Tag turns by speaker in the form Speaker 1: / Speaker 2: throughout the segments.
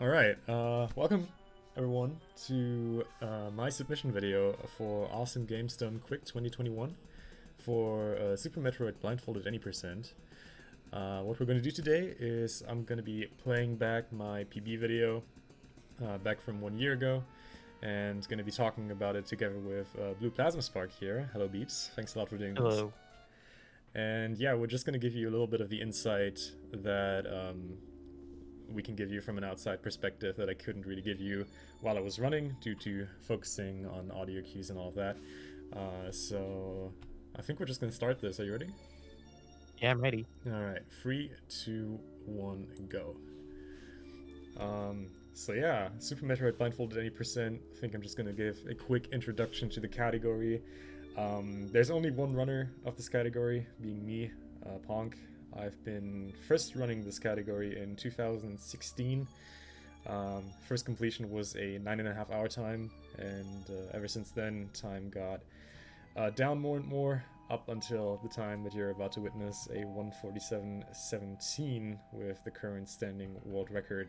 Speaker 1: Alright, welcome everyone to my submission video for Awesome GameStone Quick 2021 for Super Metroid Blindfolded any percent. What we're going to do today is I'm going to be playing back my PB video back from 1 year ago and going to be talking about it together with Blue Plasma Spark here. Hello Beeps, thanks a lot for doing this.
Speaker 2: Hello.
Speaker 1: And yeah, we're just going to give you a little bit of the insight that we can give you from an outside perspective that I couldn't really give you while I was running due to focusing on audio cues and all of that. So I think we're just going to start this. Are you ready?
Speaker 2: Yeah, I'm ready.
Speaker 1: Alright, 3, 2, 1, go. So yeah, Super Metroid Blindfolded any percent. I think I'm just going to give a quick introduction to the category. There's only one runner of this category, being me, Ponk. I've been first running this category in 2016. First completion was a 9.5 hour time, and ever since then, time got down more and more up until the time that you're about to witness a 147.17 with the current standing world record.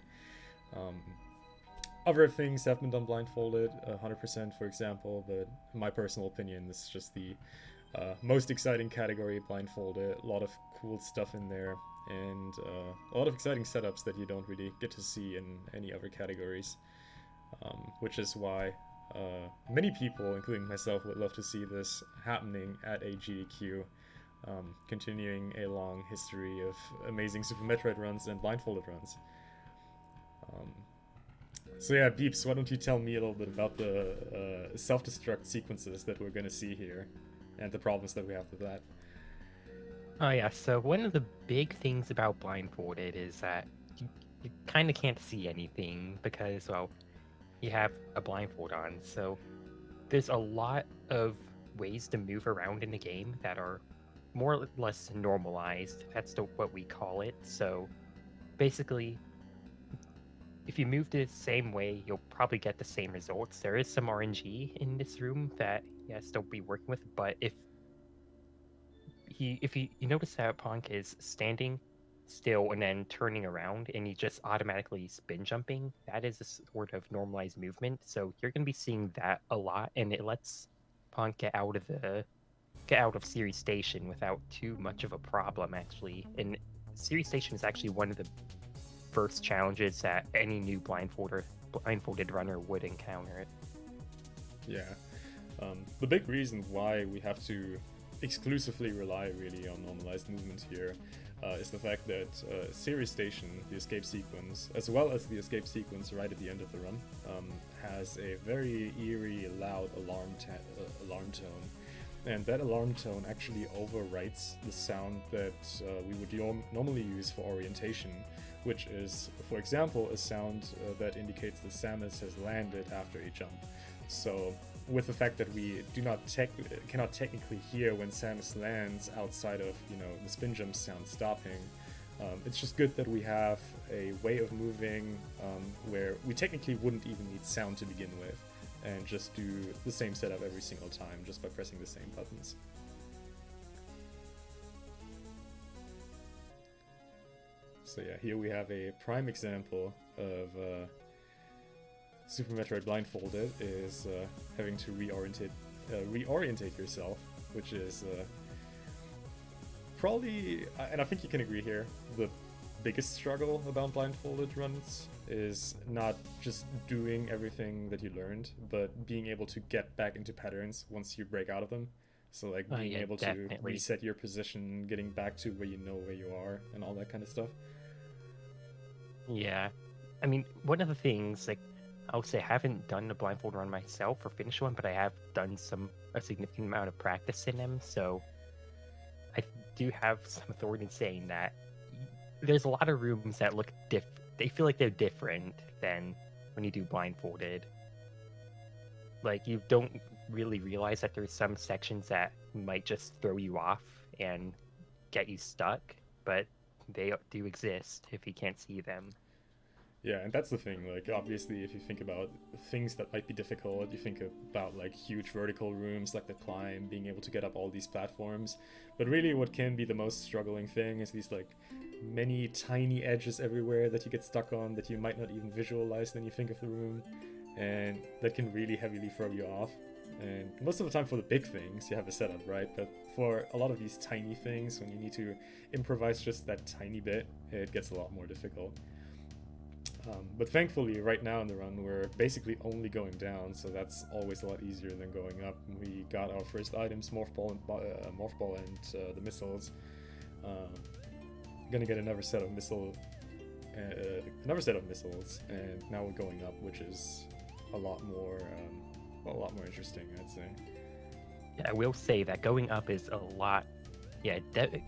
Speaker 1: Other things have been done blindfolded, 100% for example, but in my personal opinion, this is just the most exciting category, blindfolded. A lot of cool stuff in there, and a lot of exciting setups that you don't really get to see in any other categories, which is why many people, including myself, would love to see this happening at AGDQ, continuing a long history of amazing Super Metroid runs and blindfolded runs. So yeah, Beeps, why don't you tell me a little bit about the self-destruct sequences that we're going to see here and the problems that we have with that.
Speaker 2: Oh yeah, so one of the big things about Blindfolded is that you kind of can't see anything because, well, you have a blindfold on. So there's a lot of ways to move around in the game that are more or less normalized. That's what we call it. So basically, if you move the same way, you'll probably get the same results. There is some RNG in this room that yes, don't be working with, but if you notice how Punk is standing still and then turning around and he just automatically spin jumping, that is a sort of normalized movement. So you're gonna be seeing that a lot, and it lets Punk get out of Series Station without too much of a problem actually. And Series Station is actually one of the first challenges that any new blindfolded runner would encounter.
Speaker 1: Yeah. The big reason why we have to exclusively rely really on normalized movement here is the fact that Series Station, the escape sequence, as well as the escape sequence right at the end of the run, has a very eerie, loud alarm tone. And that alarm tone actually overwrites the sound that we would normally use for orientation, which is, for example, a sound that indicates that Samus has landed after a jump. So with the fact that we cannot technically hear when Samus lands outside of the spin jump sound stopping, it's just good that we have a way of moving where we technically wouldn't even need sound to begin with, and just do the same setup every single time just by pressing the same buttons. So yeah, here we have a prime example of Super Metroid Blindfolded is having to reorientate yourself, which is probably, and I think you can agree here, the biggest struggle about blindfolded runs is not just doing everything that you learned, but being able to get back into patterns once you break out of them. So like being able
Speaker 2: Definitely.
Speaker 1: to reset your position, getting back to where you know where you are, and all that kind of stuff.
Speaker 2: Yeah. I mean, one of the things, like, I would say I haven't done a blindfold run myself or finished one, but I have done a significant amount of practice in them, so I do have some authority in saying that there's a lot of rooms that look they feel like they're different than when you do blindfolded. Like, you don't really realize that there's some sections that might just throw you off and get you stuck, but they do exist if you can't see them.
Speaker 1: Yeah, and that's the thing, like, obviously, if you think about things that might be difficult, you think about, like, huge vertical rooms, like the climb, being able to get up all these platforms, but really what can be the most struggling thing is these, like, many tiny edges everywhere that you get stuck on that you might not even visualize when you think of the room, and that can really heavily throw you off. And most of the time for the big things you have a setup, right? But for a lot of these tiny things, when you need to improvise just that tiny bit, it gets a lot more difficult. But thankfully, right now in the run, we're basically only going down, so that's always a lot easier than going up. We got our first items, Morph Ball and the missiles. Gonna get another set of missiles, and now we're going up, which is a lot more interesting, I'd say.
Speaker 2: Yeah, I will say that going up is a lot, it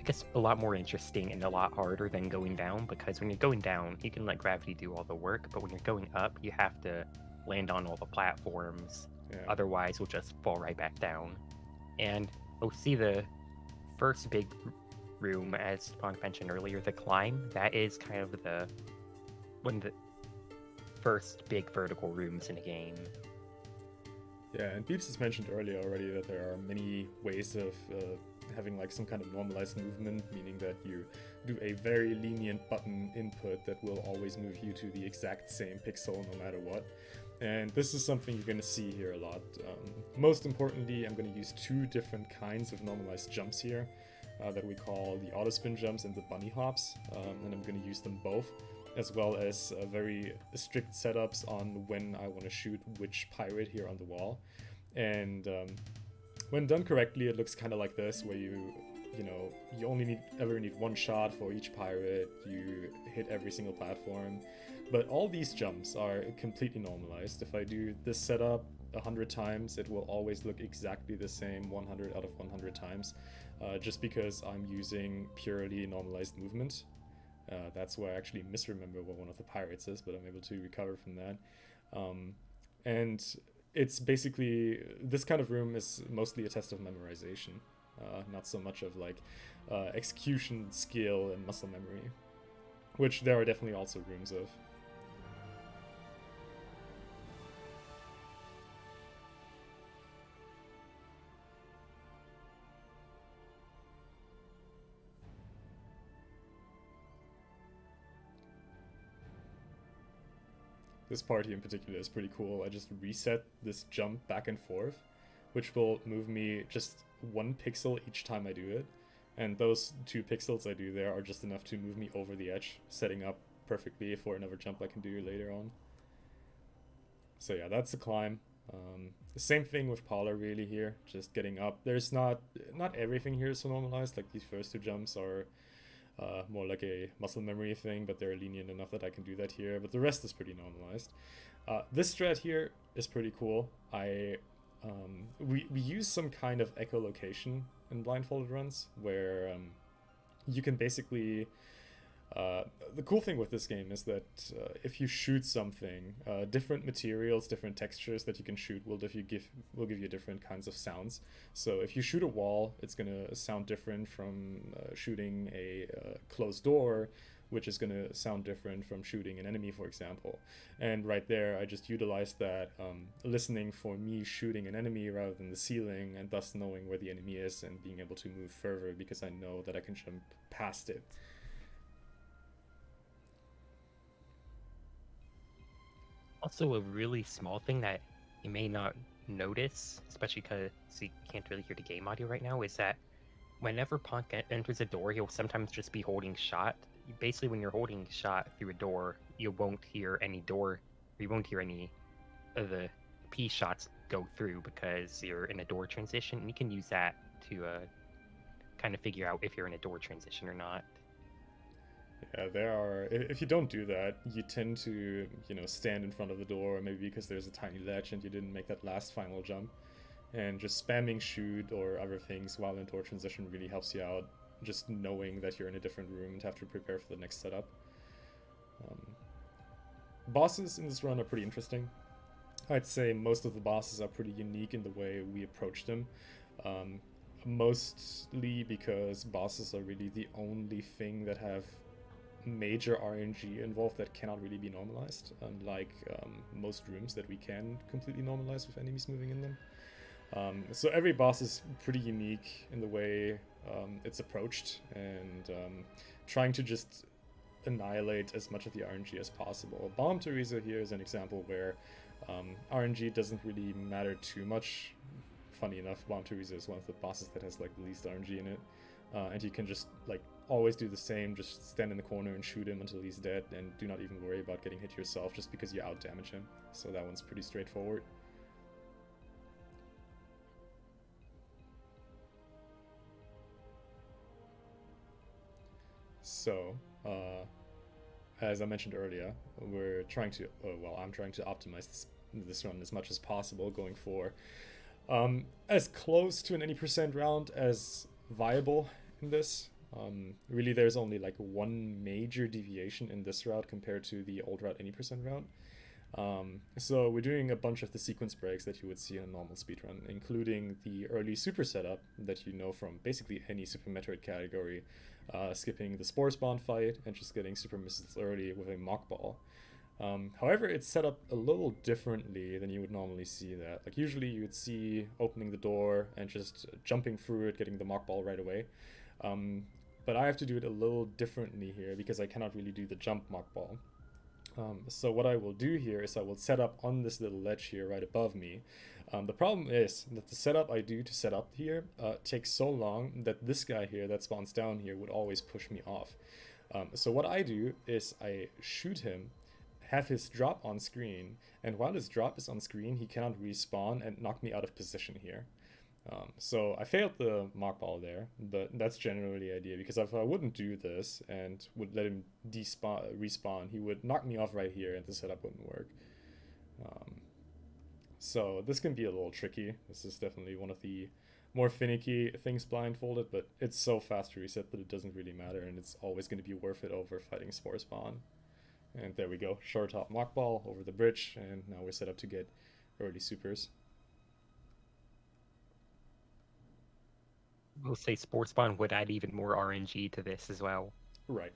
Speaker 2: gets a lot more interesting and a lot harder than going down, because when you're going down, you can let gravity do all the work, but when you're going up, you have to land on all the platforms.
Speaker 1: Yeah.
Speaker 2: Otherwise, you'll just fall right back down. And we'll see the first big room, as Pong mentioned earlier, the climb. That is kind of one of the first big vertical rooms in the game.
Speaker 1: Yeah, and Beeps has mentioned earlier already that there are many ways of having like some kind of normalized movement, meaning that you do a very lenient button input that will always move you to the exact same pixel no matter what. And this is something you're going to see here a lot. Most importantly, I'm going to use two different kinds of normalized jumps here that we call the auto spin jumps and the bunny hops, and I'm going to use them both, as well as very strict setups on when I want to shoot which pirate here on the wall. And when done correctly, it looks kind of like this, where you only ever need one shot for each pirate. You hit every single platform, but all these jumps are completely normalized. If I do this setup 100 times, it will always look exactly the same 100 out of 100 times, just because I'm using purely normalized movement. That's where I actually misremember what one of the pirates is, but I'm able to recover from that. And it's basically, this kind of room is mostly a test of memorization, not so much of like execution skill and muscle memory, which there are definitely also rooms of. This party in particular is pretty cool. I just reset this jump back and forth, which will move me just 1 pixel each time I do it. And those 2 pixels I do there are just enough to move me over the edge, setting up perfectly for another jump I can do later on. So yeah, that's the climb. The same thing with Polar really here, just getting up. There's not everything here is so normalized, like these first 2 jumps are more like a muscle memory thing, but they're lenient enough that I can do that here, but the rest is pretty normalized. This strat here is pretty cool. We use some kind of echolocation in blindfolded runs, where you can basically... the cool thing with this game is that if you shoot something, different materials, different textures that you can shoot will give you different kinds of sounds. So if you shoot a wall, it's gonna sound different from shooting a closed door, which is gonna sound different from shooting an enemy, for example. And right there, I just utilized that, listening for me shooting an enemy rather than the ceiling, and thus knowing where the enemy is and being able to move further because I know that I can jump past it.
Speaker 2: Also, a really small thing that you may not notice, especially because you can't really hear the game audio right now, is that whenever Punk enters a door, he'll sometimes just be holding shot. Basically, when you're holding shot through a door, you won't hear any of the P shots go through because you're in a door transition. And you can use that to kind of figure out if you're in a door transition or not.
Speaker 1: Yeah, if you don't do that, you tend to, stand in front of the door, maybe because there's a tiny ledge and you didn't make that last final jump. And just spamming shoot or other things while in door transition really helps you out, just knowing that you're in a different room and have to prepare for the next setup. Bosses in this run are pretty interesting. I'd say most of the bosses are pretty unique in the way we approach them. Mostly because bosses are really the only thing that have major RNG involved that cannot really be normalized, unlike most rooms that we can completely normalize with enemies moving in them. So every boss is pretty unique in the way it's approached, and trying to just annihilate as much of the RNG as possible. Bomb Teresa here is an example where RNG doesn't really matter too much. Funny enough, Bomb Teresa is one of the bosses that has like the least RNG in it, and you can just like always do the same, just stand in the corner and shoot him until he's dead, and do not even worry about getting hit yourself just because you out damage him. So that one's pretty straightforward. So, as I mentioned earlier, we're trying to, well, I'm trying to optimize this run as much as possible, going for as close to an 80% round as viable in this. Really, there's only like one major deviation in this route compared to the old route 80% route. So we're doing a bunch of the sequence breaks that you would see in a normal speedrun, including the early super setup that you know from basically any Super Metroid category, skipping the Spore Spawn fight and just getting super missiles early with a Mock Ball. However, it's set up a little differently than you would normally see that. Like usually you would see opening the door and just jumping through it, getting the Mock Ball right away. But I have to do it a little differently here because I cannot really do the jump Mock Ball. So what I will do here is I will set up on this little ledge here right above me. The problem is that the setup I do to set up here takes so long that this guy here that spawns down here would always push me off. So what I do is I shoot him, have his drop on screen, and while his drop is on screen he cannot respawn and knock me out of position here. So I failed the Mock Ball there, but that's generally the idea, because if I wouldn't do this and would let him respawn, he would knock me off right here and the setup wouldn't work. So this can be a little tricky. This is definitely one of the more finicky things Blindfolded, but it's so fast to reset that it doesn't really matter, and it's always going to be worth it over fighting Spore Spawn. And there we go, short top Mock Ball over the bridge, and now we're set up to get early supers.
Speaker 2: We'll say Spore Spawn would add even more RNG to this as well.
Speaker 1: Right.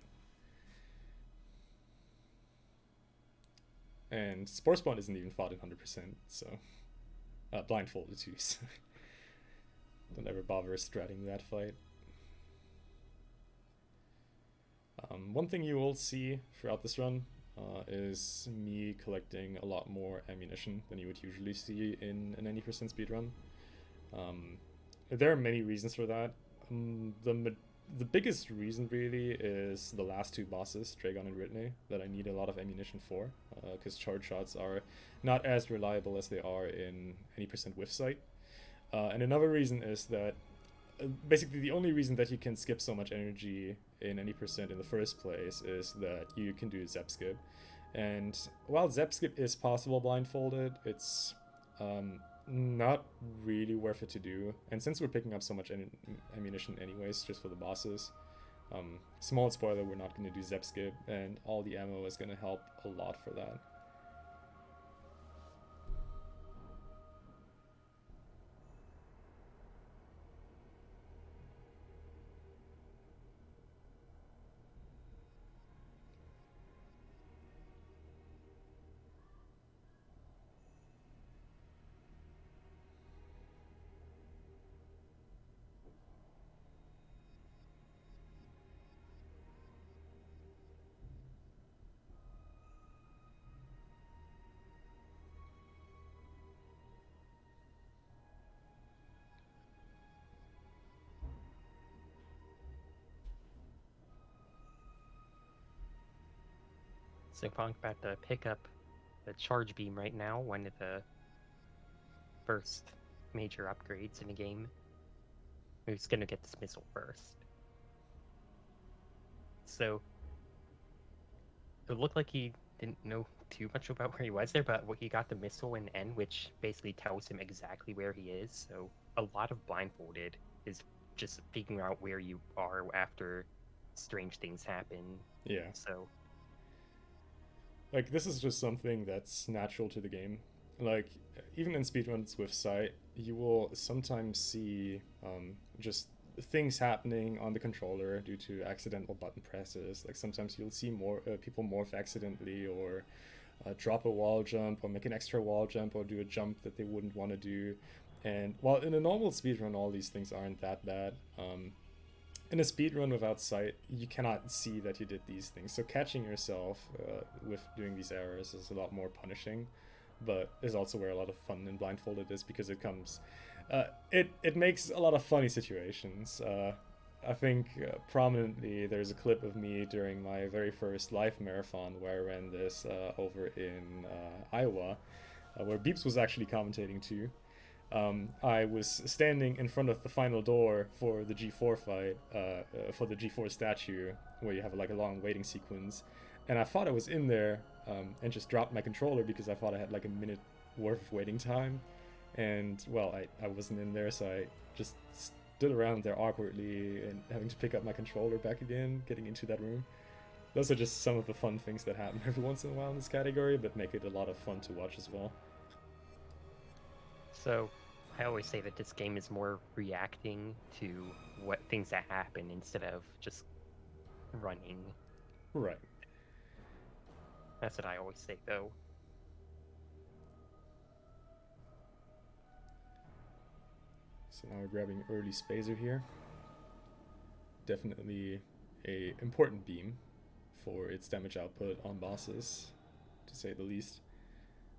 Speaker 1: And Spore Spawn isn't even fought in 100%, so Blindfolded too. So don't ever bother stratting that fight. One thing you will see throughout this run is me collecting a lot more ammunition than you would usually see in an 80% speedrun. There are many reasons for that. The biggest reason really is the last two bosses, Dragon and Ridney, that I need a lot of ammunition for, because charge shots are not as reliable as they are in 80% whiff sight. And another reason is that basically the only reason that you can skip so much energy in 80% in the first place is that you can do Zep Skip. And while Zep Skip is possible Blindfolded, it's not really worth it to do. And since we're picking up so much ammunition anyways, just for the bosses, small spoiler, we're not going to do Zep Skip, and all the ammo is going to help a lot for that.
Speaker 2: So Punk about to pick up the Charge Beam right now, one of the first major upgrades in the game. Who's gonna get this missile first? So it looked like he didn't know too much about where he was there, but he got the missile in N, which basically tells him exactly where he is. So a lot of Blindfolded is just figuring out where you are after strange things happen.
Speaker 1: Yeah.
Speaker 2: So
Speaker 1: like, this is just something that's natural to the game. Like, even in speedruns with sight, you will sometimes see just things happening on the controller due to accidental button presses. Like, sometimes you'll see more people morph accidentally, or drop a wall jump, or make an extra wall jump, or do a jump that they wouldn't want to do. And while in a normal speedrun all these things aren't that bad, in a speedrun without sight, you cannot see that you did these things. So catching yourself with doing these errors is a lot more punishing, but is also where a lot of fun in Blindfolded is, because it comes, it makes a lot of funny situations. I think prominently there's a clip of me during my very first live marathon where I ran this over in Iowa, where Beeps was actually commentating too. I was standing in front of the final door for the G4 fight, for the G4 statue, where you have like a long waiting sequence, and I thought I was in there, and just dropped my controller because I thought I had like a minute worth of waiting time, and well, I wasn't in there, so I just stood around there awkwardly and having to pick up my controller back again, getting into that room. Those are just some of the fun things that happen every once in a while in this category, but make it a lot of fun to watch as well.
Speaker 2: So, I always say that this game is more reacting to what things that happen instead of just running.
Speaker 1: Right.
Speaker 2: That's what I always say, though.
Speaker 1: So now we're grabbing early Spacer here. Definitely a important beam for its damage output on bosses, to say the least.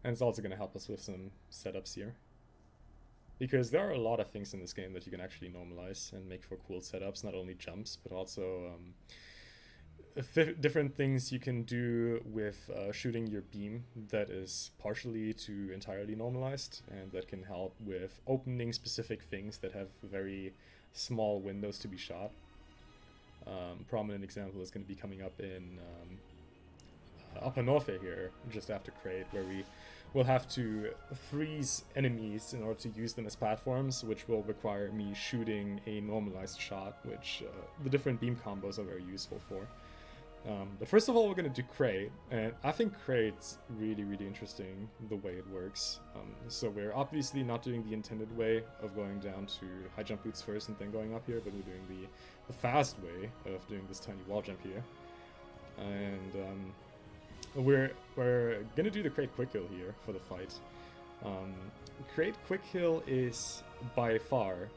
Speaker 1: And it's also going to help us with some setups here, because there are a lot of things in this game that you can actually normalize and make for cool setups, not only jumps, but also different things you can do with shooting your beam that is partially to entirely normalized, and that can help with opening specific things that have very small windows to be shot. Prominent example is going to be coming up in Upper North here, just after Crate, where we will have to freeze enemies in order to use them as platforms, which will require me shooting a normalized shot, which the different beam combos are very useful for. But first of all, we're going to do Crate, and I think Crate's really, really interesting the way it works. So we're obviously not doing the intended way of going down to high jump boots first and then going up here, but we're doing the fast way of doing this tiny wall jump here. And we're gonna do the Crate quick kill here for the fight. Crate quick kill is by far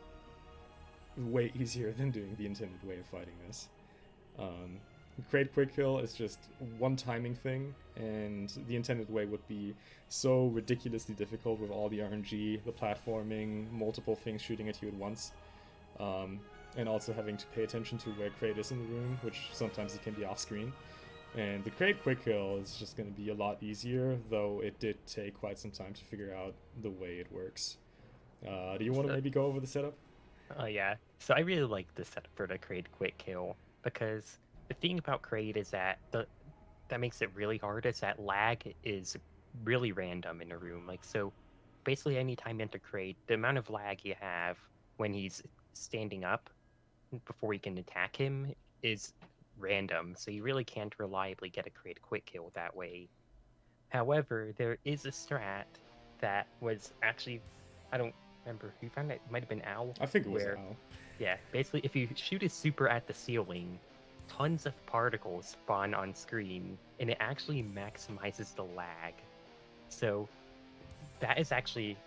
Speaker 1: way easier than doing the intended way of fighting this. Crate quick kill is just one timing thing, and the intended way would be so ridiculously difficult with all the RNG, the platforming, multiple things shooting at you at once, and also having to pay attention to where Crate is in the room, which sometimes it can be off screen. And the Crate quick kill is just going to be a lot easier, though it did take quite some time to figure out the way it works. Do you want to maybe go over the setup?
Speaker 2: Yeah. So I really like the setup for the Crate quick kill, because the thing about Crate is that that makes it really hard is that lag is really random in a room. Like, so basically anytime you enter Crate, the amount of lag you have when he's standing up before you can attack him is random, so you really can't reliably get a Crate quick kill that way. However, there is a strat that was actually, I don't remember who found it, might have been Owl.
Speaker 1: I think it was Owl.
Speaker 2: Yeah, basically if you shoot his super at the ceiling, tons of particles spawn on screen, and it actually maximizes the lag. So that is actually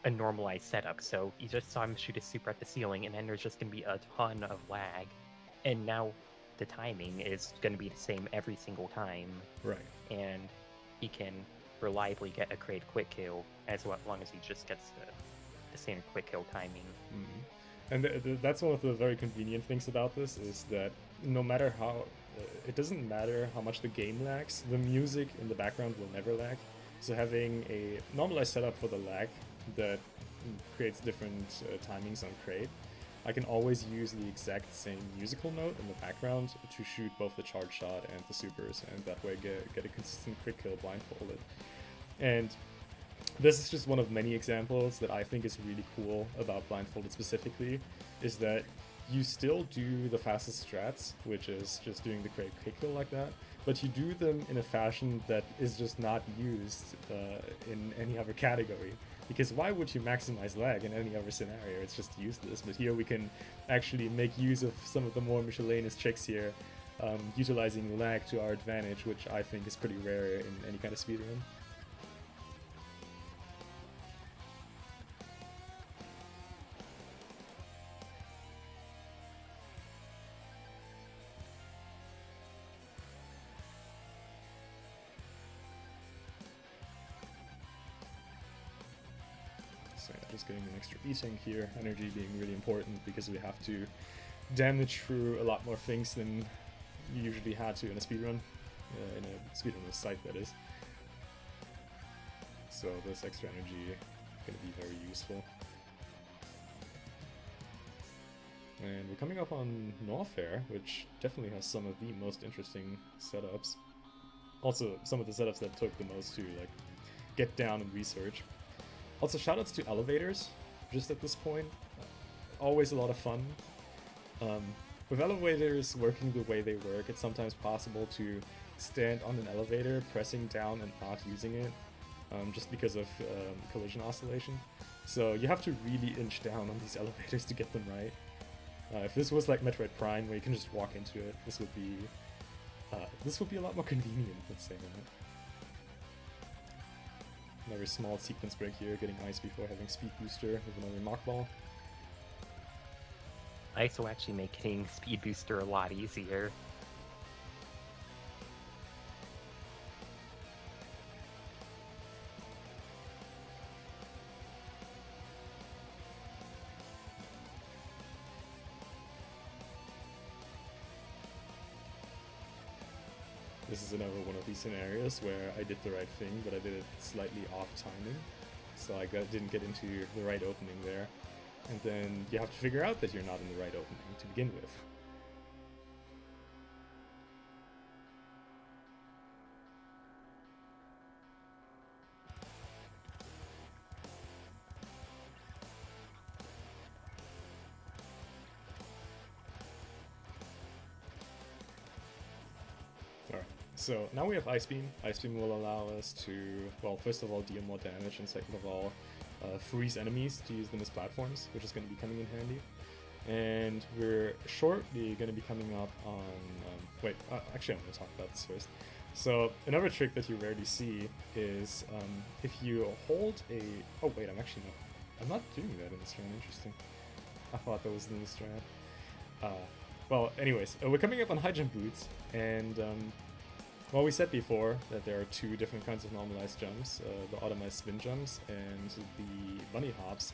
Speaker 2: a normalized setup. So you just saw him shoot his super at the ceiling, and then there's just going to be a ton of lag. And now the timing is going to be the same every single time.
Speaker 1: Right.
Speaker 2: And he can reliably get a Crate quick kill as long as he just gets the same quick kill timing.
Speaker 1: Mm-hmm. And that's one of the very convenient things about this, is that no matter how, it doesn't matter how much the game lags, the music in the background will never lag. So having a normalized setup for the lag that creates different timings on Crate, I can always use the exact same musical note in the background to shoot both the charge shot and the supers, and that way get a consistent quick kill blindfolded. And this is just one of many examples that I think is really cool about Blindfolded specifically, is that you still do the fastest strats, which is just doing the Crate quick kill like that, but you do them in a fashion that is just not used in any other category. Because why would you maximize lag in any other scenario? It's just useless. But here we can actually make use of some of the more miscellaneous tricks here, utilizing lag to our advantage, which I think is pretty rare in any kind of speedrun. just getting an extra E-tank here. Energy being really important because we have to damage through a lot more things than you usually had to in a speedrun. In a speedrun with sight, that is. So this extra energy is going to be very useful. And we're coming up on Norfair, which definitely has some of the most interesting setups. Also, some of the setups that took the most to like get down and research. Also, shoutouts to elevators, just at this point. Always a lot of fun. With elevators working the way they work, it's sometimes possible to stand on an elevator, pressing down and not using it, just because of collision oscillation. So you have to really inch down on these elevators to get them right. If this was like Metroid Prime, where you can just walk into it, this would be a lot more convenient, let's say that. Another small sequence break here, getting ice before having speed booster with another Mach Ball.
Speaker 2: Ice will actually make hitting speed booster a lot easier.
Speaker 1: This is another one of these scenarios where I did the right thing, but I did it slightly off timing. So I didn't get into the right opening there. And then you have to figure out that you're not in the right opening to begin with. So now we have Ice Beam. Ice Beam will allow us to, well, first of all, deal more damage, and second of all, freeze enemies to use them as platforms, which is going to be coming in handy. And we're shortly going to be coming up on, actually I'm going to talk about this first. So another trick that you rarely see is if you hold a, oh wait, I'm not doing that in this strat, interesting. I thought that was in the strat. Well, anyways, we're coming up on high jump boots, and well, we said before that there are two different kinds of normalized jumps, the automized spin jumps and the bunny hops.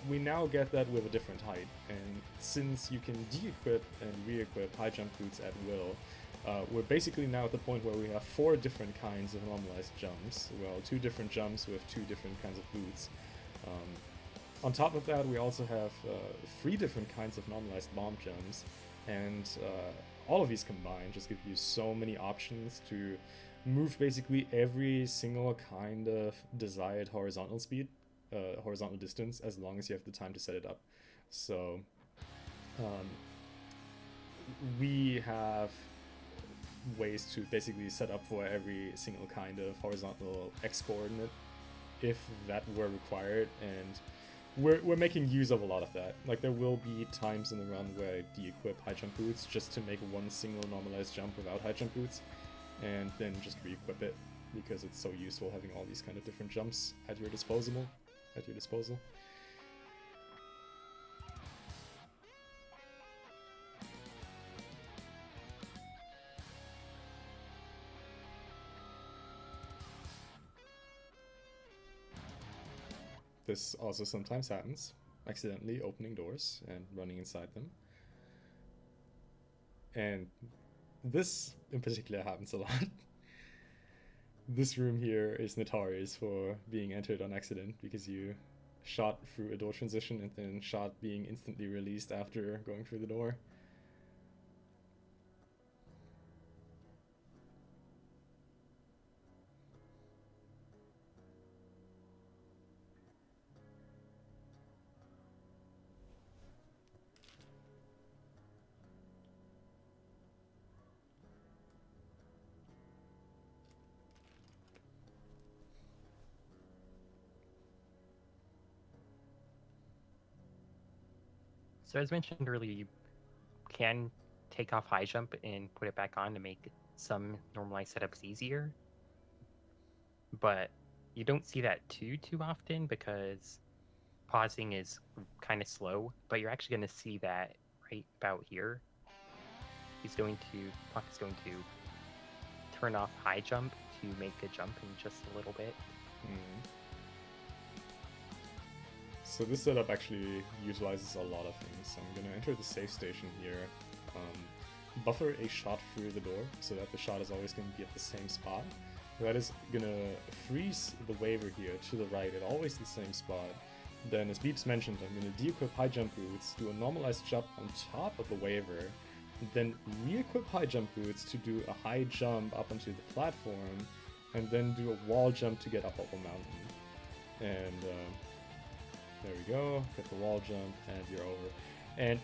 Speaker 1: We now get that with a different height, and since you can de-equip and re-equip high jump boots at will, we're basically now at the point where we have 4 different kinds of normalized jumps, well, 2 different jumps with 2 different kinds of boots. On top of that, we also have 3 different kinds of normalized bomb jumps, and all of these combined just give you so many options to move basically every single kind of desired horizontal speed, horizontal distance, as long as you have the time to set it up. So we have ways to basically set up for every single kind of horizontal X coordinate if that were required, and we're making use of a lot of that. Like, there will be times in the run where I de-equip high jump boots just to make one single normalized jump without high jump boots, and then just re-equip it because it's so useful having all these kind of different jumps at your disposal. This also sometimes happens, accidentally opening doors and running inside them. And this in particular happens a lot. This room here is notorious for being entered on accident because you shot through a door transition and then shot being instantly released after going through the door.
Speaker 2: So as mentioned earlier, you can take off high jump and put it back on to make some normalized setups easier. But you don't see that too often because pausing is kind of slow, but you're actually going to see that right about here. Puck is going to turn off high jump to make a jump in just a little bit.
Speaker 1: So this setup actually utilizes a lot of things. I'm gonna enter the safe station here, buffer a shot through the door so that the shot is always gonna be at the same spot. That is gonna freeze the waiver here to the right at always the same spot. Then, as Beeps mentioned, I'm gonna de-equip high jump boots, do a normalized jump on top of the waiver, then re-equip high jump boots to do a high jump up onto the platform, and then do a wall jump to get up the mountain. And there we go, get the wall jump, and you're over. And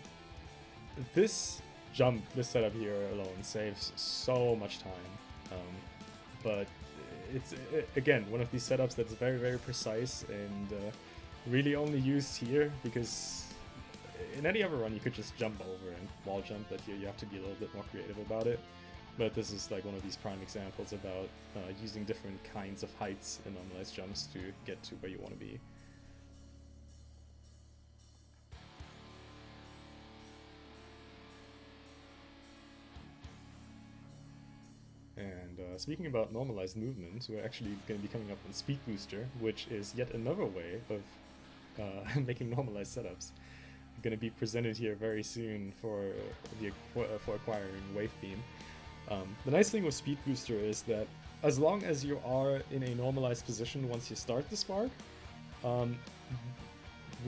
Speaker 1: this jump, this setup here alone saves so much time. But it's, again, one of these setups that's very, very precise and really only used here because in any other run you could just jump over and wall jump, but here you have to be a little bit more creative about it. But this is like one of these prime examples about using different kinds of heights and normalized jumps to get to where you want to be. And speaking about normalized movement, we're actually going to be coming up on Speed Booster, which is yet another way of making normalized setups. Going to be presented here very soon for acquiring Wave Beam. The nice thing with Speed Booster is that as long as you are in a normalized position once you start the spark,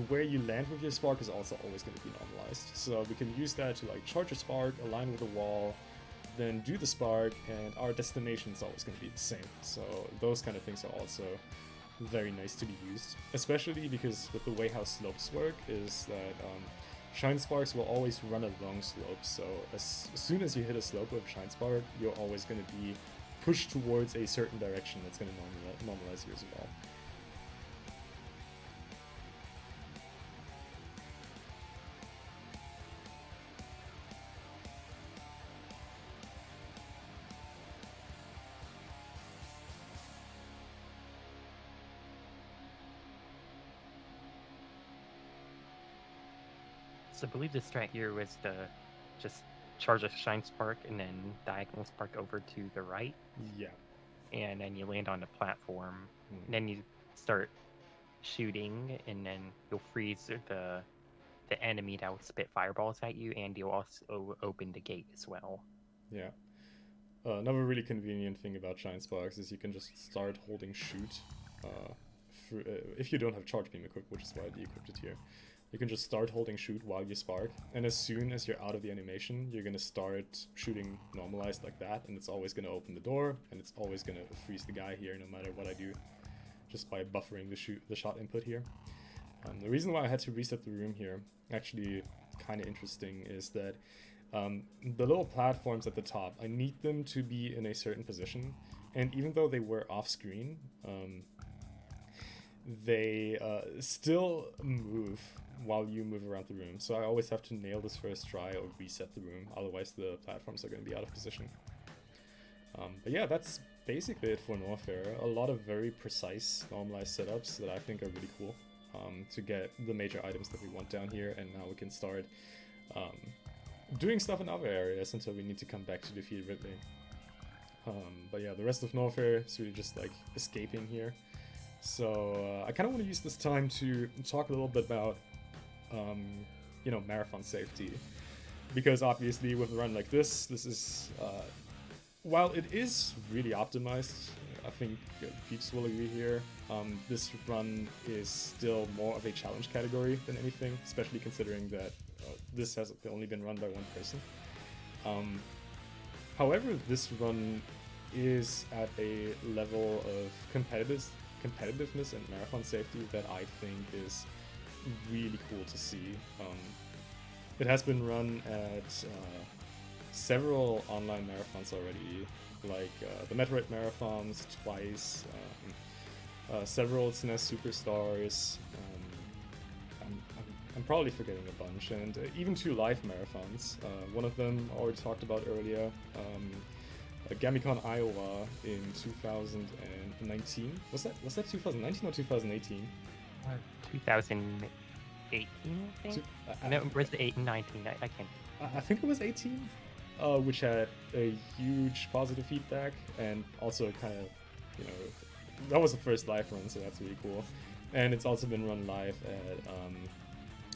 Speaker 1: where you land with your spark is also always going to be normalized. So we can use that to like charge a spark, align with the wall, then do the spark, and our destination is always going to be the same. So those kind of things are also very nice to be used, especially because with the way how slopes work is that shine sparks will always run a long slope. So as soon as you hit a slope with a shine spark, you're always going to be pushed towards a certain direction that's going to normalize you as well.
Speaker 2: So I believe the strat here was to just charge a shine spark and then diagonal spark over to the right.
Speaker 1: Yeah.
Speaker 2: And then you land on the platform. And then you start shooting, and then you'll freeze the enemy that will spit fireballs at you, and you'll also open the gate as well.
Speaker 1: Yeah. Another really convenient thing about shine sparks is you can just start holding shoot. If you don't have charge beam equipped, which is why I de-equipped it here. You can just start holding shoot while you spark, and as soon as you're out of the animation, you're gonna start shooting normalized like that, and it's always gonna open the door, and it's always gonna freeze the guy here no matter what I do, just by buffering the shot input here. The reason why I had to reset the room here, actually kind of interesting, is that the little platforms at the top, I need them to be in a certain position, and even though they were off screen, they still move while you move around the room. So I always have to nail this first try or reset the room, otherwise the platforms are going to be out of position. But yeah, that's basically it for Norfair. A lot of very precise normalized setups that I think are really cool to get the major items that we want down here, and now we can start doing stuff in other areas until we need to come back to defeat Ridley. But yeah, the rest of Norfair is really just like escaping here. So I kind of want to use this time to talk a little bit about you know, marathon safety, because obviously with a run like this is while it is really optimized, I think Beeps will agree here, this run is still more of a challenge category than anything, especially considering that this has only been run by one person. However, this run is at a level of competitiveness and marathon safety that I think is really cool to see. It has been run at several online marathons already, like the Metroid marathons twice, several SNES Superstars. I'm probably forgetting a bunch, and even 2 live marathons. One of them I already talked about earlier, Gamicon Iowa in 2019. Was that 2019 or 2018?
Speaker 2: 2018, I think. No, where's the 8 and 19? I can't.
Speaker 1: I think it was 18, which had a huge positive feedback, and also kind of, you know, that was the first live run, so that's really cool. And it's also been run live at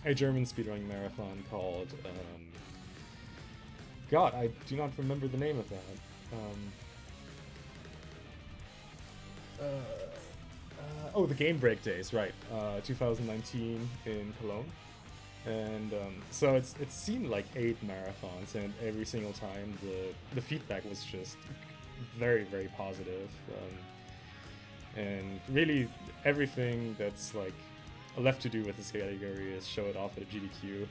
Speaker 1: a German speedrunning marathon called God, I do not remember the name of that. Oh, the Game Break Days, right? 2019 in Cologne, and so it's seen like 8 marathons, and every single time the feedback was just very positive, and really everything that's like left to do with this category is show it off at a GDQ.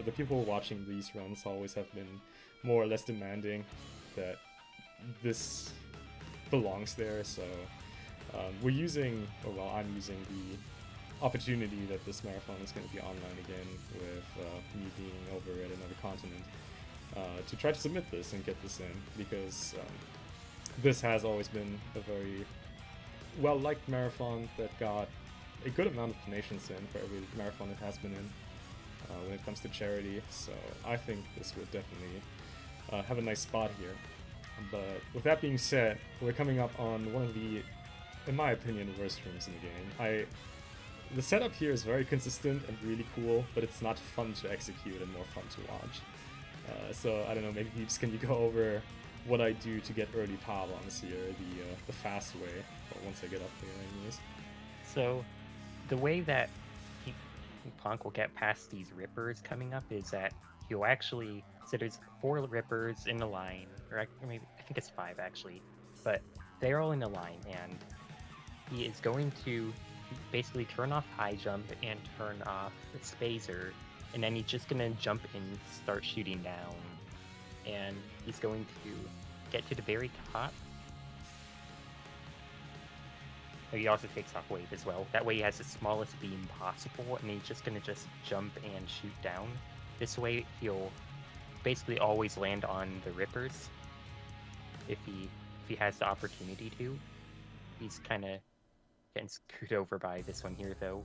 Speaker 1: The people watching these runs always have been more or less demanding that this belongs there, so we're using, or well, I'm using the opportunity that this marathon is going to be online again with me being over at another continent to try to submit this and get this in, because this has always been a very well-liked marathon that got a good amount of donations in for every marathon it has been in when it comes to charity, so I think this would definitely have a nice spot here. But with that being said, we're coming up on one of the, in my opinion, worst rooms in the game. The setup here is very consistent and really cool, but it's not fun to execute and more fun to watch. So I don't know, maybe Peeps, can you go over what I do to get early power bombs here, the fast way, but once I get up there anyways.
Speaker 2: So the way that Punk will get past these rippers coming up is that he'll actually, so there's 4 rippers in a line, or maybe I think it's 5 actually, but they're all in a line, and he is going to basically turn off high jump and turn off spazer, and then he's just gonna jump and start shooting down, and he's going to get to the very top. He also takes off wave as well. That way he has the smallest beam possible, and he's just gonna jump and shoot down. This way he'll basically always land on the rippers if he has the opportunity to. He's kind of getting screwed over by this one here though,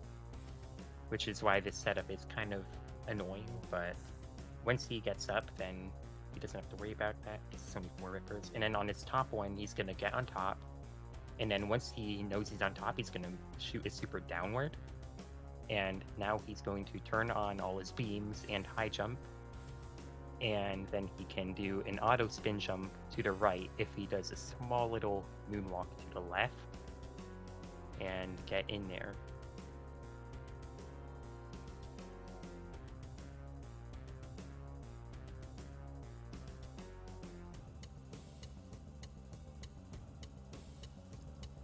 Speaker 2: which is why this setup is kind of annoying, but once he gets up, then he doesn't have to worry about that. There's so many more rippers. And then on his top one, he's gonna get on top, and then once he knows he's on top, he's gonna shoot his super downward, and now he's going to turn on all his beams and high jump, and then he can do an auto spin jump to the right if he does a small little moonwalk to the left and get in there.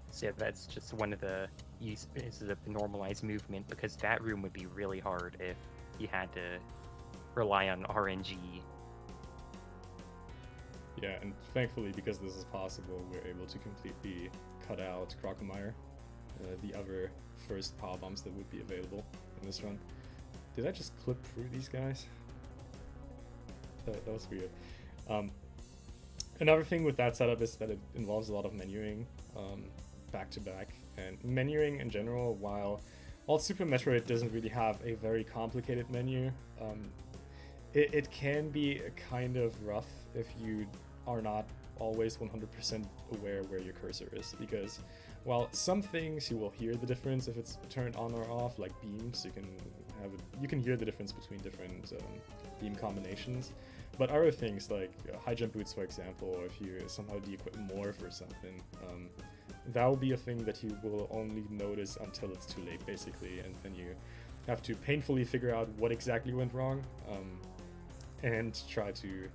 Speaker 2: So that's just one of the uses of the normalized movement, because that room would be really hard if you had to rely on RNG.
Speaker 1: Yeah, and thankfully, because this is possible, we're able to completely cut out Crocomire, the other first power bombs that would be available in this run. Did I just clip through these guys? That was weird. Another thing with that setup is that it involves a lot of menuing back to back, and menuing in general, while Super Metroid doesn't really have a very complicated menu, it can be kind of rough if you are not always 100% aware where your cursor is, because while some things you will hear the difference if it's turned on or off, like beams, you can hear the difference between different beam combinations, but other things like high jump boots, for example, or if you somehow de-equip more for something, that will be a thing that you will only notice until it's too late, basically, and then you have to painfully figure out what exactly went wrong and try to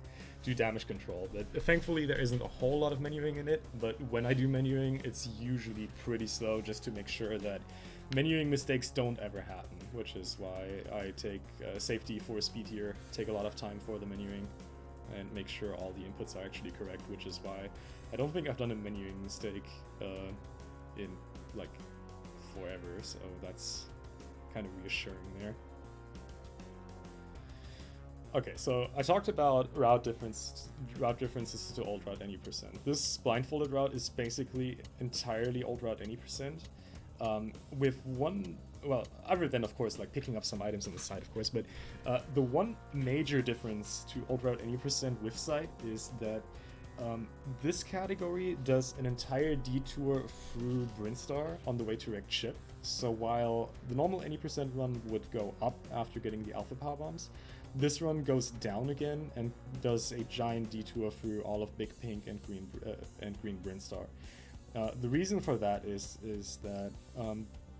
Speaker 1: do damage control. But thankfully there isn't a whole lot of menuing in it, but when I do menuing, it's usually pretty slow, just to make sure that menuing mistakes don't ever happen, which is why I take safety for speed here, take a lot of time for the menuing, and make sure all the inputs are actually correct, which is why I don't think I've done a menuing mistake in like forever, so that's kind of reassuring there. Okay, so I talked about route differences to old route any percent. This blindfolded route is basically entirely old route any percent, with one, well, other than of course like picking up some items on the side, of course, but the one major difference to old route any percent with sight is that This category does an entire detour through Brinstar on the way to Wrecked Ship. So while the normal any percent run would go up after getting the Alpha Power Bombs, this run goes down again and does a giant detour through all of Big Pink and Green Brinstar. The reason for that is that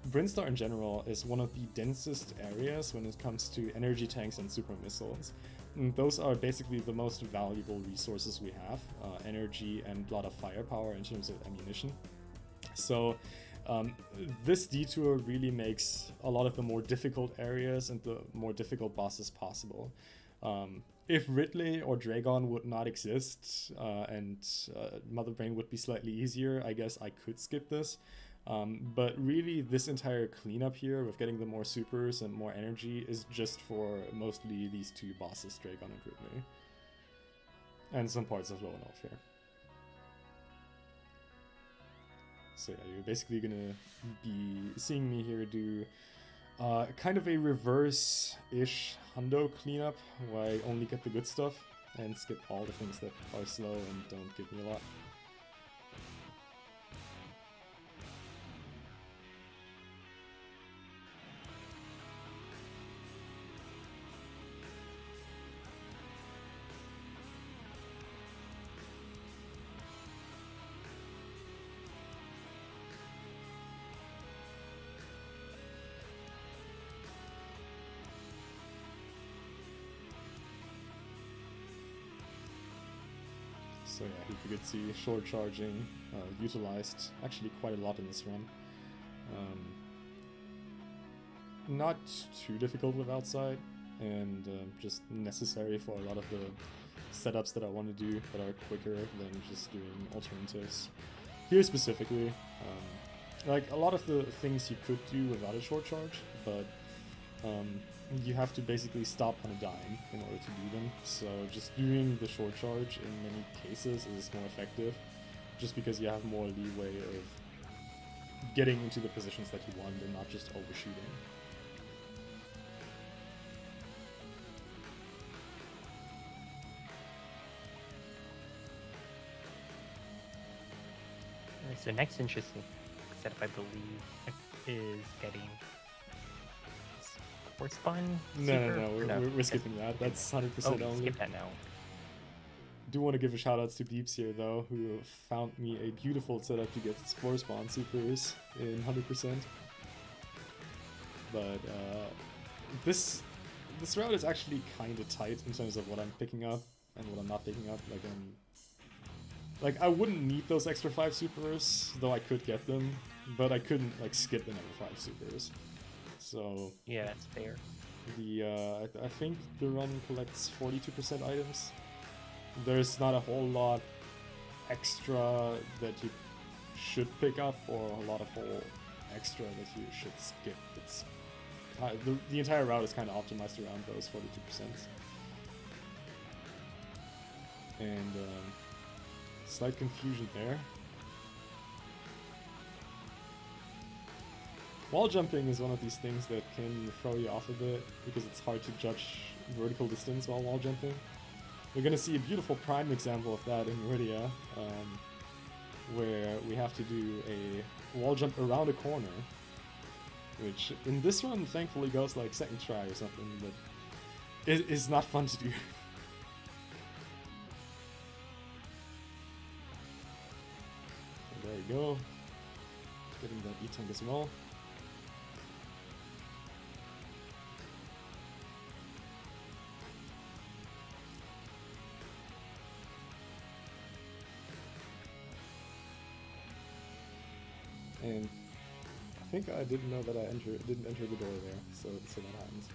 Speaker 1: Brinstar in general is one of the densest areas when it comes to energy tanks and super missiles. And those are basically the most valuable resources we have, energy and a lot of firepower in terms of ammunition. So this detour really makes a lot of the more difficult areas and the more difficult bosses possible. If Ridley or Dragon would not exist and Mother Brain would be slightly easier, I guess I could skip this. But really, this entire cleanup here with getting the more supers and more energy is just for mostly these two bosses, Dragon and Ridley. And some parts of Low and Off here. So yeah, you're basically gonna be seeing me here do kind of a reverse-ish hundo cleanup, where I only get the good stuff and skip all the things that are slow and don't give me a lot. So yeah, you could see short charging utilized actually quite a lot in this run. Not too difficult with outside, and just necessary for a lot of the setups that I want to do that are quicker than just doing alternatives. Here specifically, like a lot of the things you could do without a short charge, but you have to basically stop on a dime in order to do them. So just doing the short charge in many cases is more effective, just because you have more leeway of getting into the positions that you want and not just overshooting.
Speaker 2: So next interesting setup, I believe, is getting Spore Spawn?
Speaker 1: No, we're skipping that. That's 100% only.
Speaker 2: Skip that now.
Speaker 1: Do want to give a shout out to Deeps here though, who found me a beautiful setup to get Spore Spawn supers in 100%. But this route is actually kind of tight in terms of what I'm picking up and what I'm not picking up. Like I wouldn't need those extra 5 supers, though I could get them, but I couldn't like skip another 5 supers. So
Speaker 2: yeah, that's fair.
Speaker 1: I think the run collects 42% items. There's not a whole lot extra that you should pick up, or a lot of whole extra that you should skip. It's the entire route is kind of optimized around those 42%. And slight confusion there. Wall jumping is one of these things that can throw you off a bit, because it's hard to judge vertical distance while wall jumping. We're going to see a beautiful prime example of that in Meridia, where we have to do a wall jump around a corner, which in this one thankfully goes like second try or something, but it is not fun to do. There we go. Getting that E-tank as well. And I think I didn't know that I didn't enter the door there, so that happens.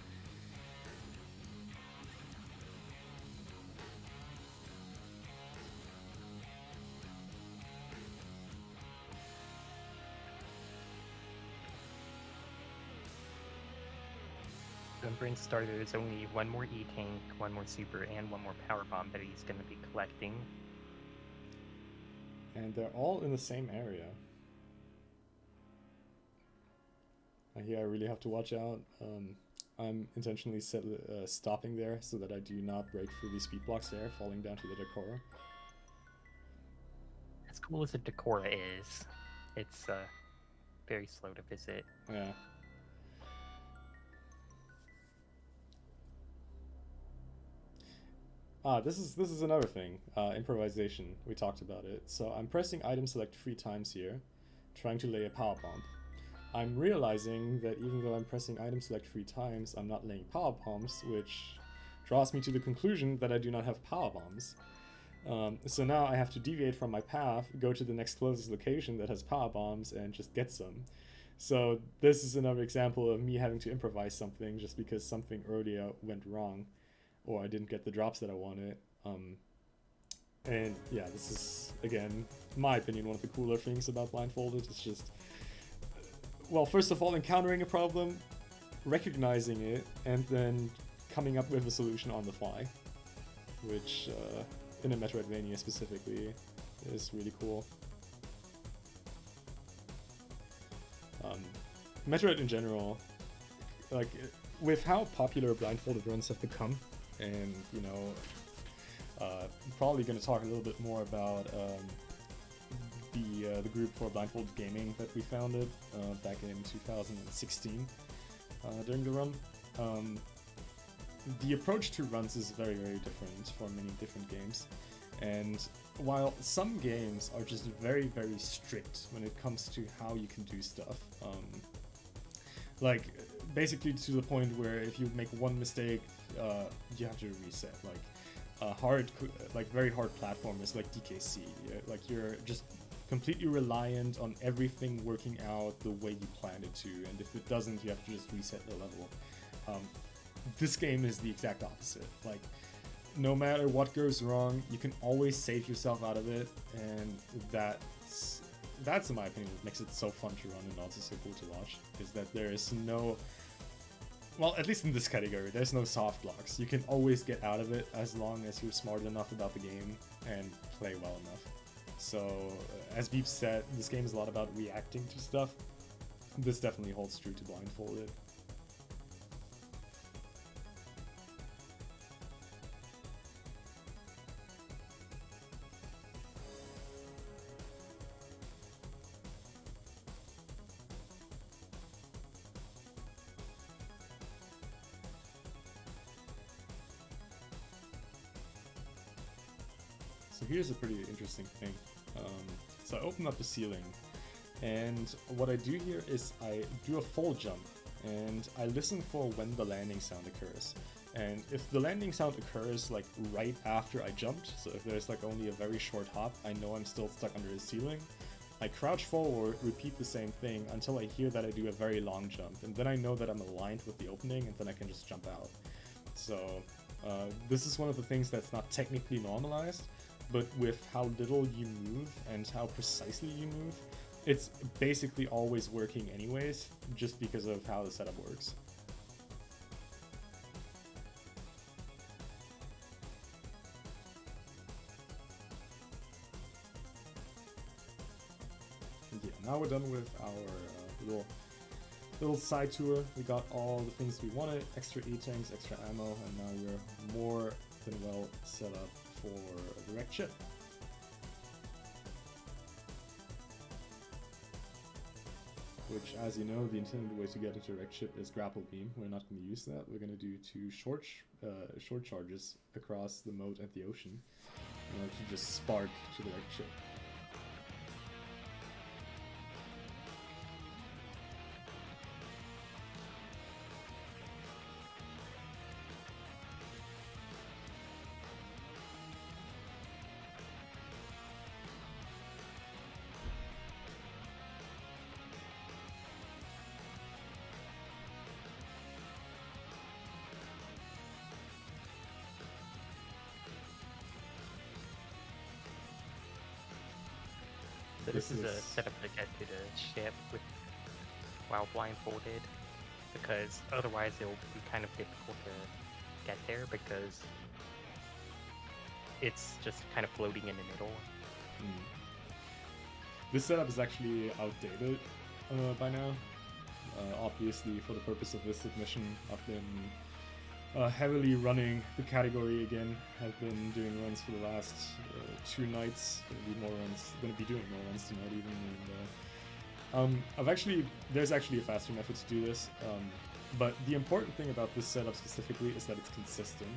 Speaker 2: When Bryn started, there's only one more E-tank, one more super, and one more power bomb that he's going to be collecting.
Speaker 1: And they're all in the same area. Here I really have to watch out. I'm intentionally stopping there so that I do not break through these speed blocks there, falling down to the decor.
Speaker 2: cool as the Decora is, it's very slow to visit.
Speaker 1: Yeah. This is another thing. Improvisation. We talked about it. So I'm pressing item select 3 times here, trying to lay a power bomb. I'm realizing that even though I'm pressing item select 3 times, I'm not laying power bombs, which draws me to the conclusion that I do not have power bombs. So now I have to deviate from my path, go to the next closest location that has power bombs, and just get some. So this is another example of me having to improvise something just because something earlier went wrong, or I didn't get the drops that I wanted. And yeah, this is, again, in my opinion, one of the cooler things about Blindfolded. It's just, well, first of all, encountering a problem, recognizing it, and then coming up with a solution on the fly, which in a Metroidvania specifically is really cool. Metroid in general, like, with how popular Blindfolded runs have become, and, you know, probably going to talk a little bit more about the group for Blindfolded Gaming that we founded back in 2016 during the run. The approach to runs is very, very different for many different games, and while some games are just very, very strict when it comes to how you can do stuff, like basically to the point where if you make one mistake, you have to reset. Like very hard platformers like DKC, like you're just completely reliant on everything working out the way you planned it to, and if it doesn't, you have to just reset the level. This game is the exact opposite. Like, no matter what goes wrong, you can always save yourself out of it, and that's in my opinion what makes it so fun to run and also so cool to watch, is that there is no, well, at least in this category, there's no soft blocks. You can always get out of it as long as you're smart enough about the game and play well enough. So, as Beep said, this game is a lot about reacting to stuff. This definitely holds true to Blindfolded. So here's a pretty interesting thing. So I open up the ceiling, and what I do here is I do a full jump, and I listen for when the landing sound occurs. And if the landing sound occurs like right after I jumped, so if there's like only a very short hop, I know I'm still stuck under the ceiling. I crouch forward, repeat the same thing until I hear that I do a very long jump, and then I know that I'm aligned with the opening, and then I can just jump out. So this is one of the things that's not technically normalized, but with how little you move and how precisely you move, it's basically always working anyways, just because of how the setup works. And yeah, now we're done with our little side tour. We got all the things we wanted, extra E-tanks, extra ammo, and now we're more than well set up for a direct ship. Which, as you know, the intended way to get a direct ship is grapple beam. We're not going to use that. We're going to do 2 short charges across the moat and the ocean in order to just spark to the direct ship.
Speaker 2: So this is a setup to get to the ship while blindfolded, because otherwise it will be kind of difficult to get there because it's just kind of floating in the middle.
Speaker 1: This setup is actually outdated by now. Obviously, for the purpose of this submission, I've been heavily running the category again. I've been doing runs for the last 2 nights. Gonna be doing more runs tonight even. And there's actually a faster method to do this. But the important thing about this setup specifically is that it's consistent.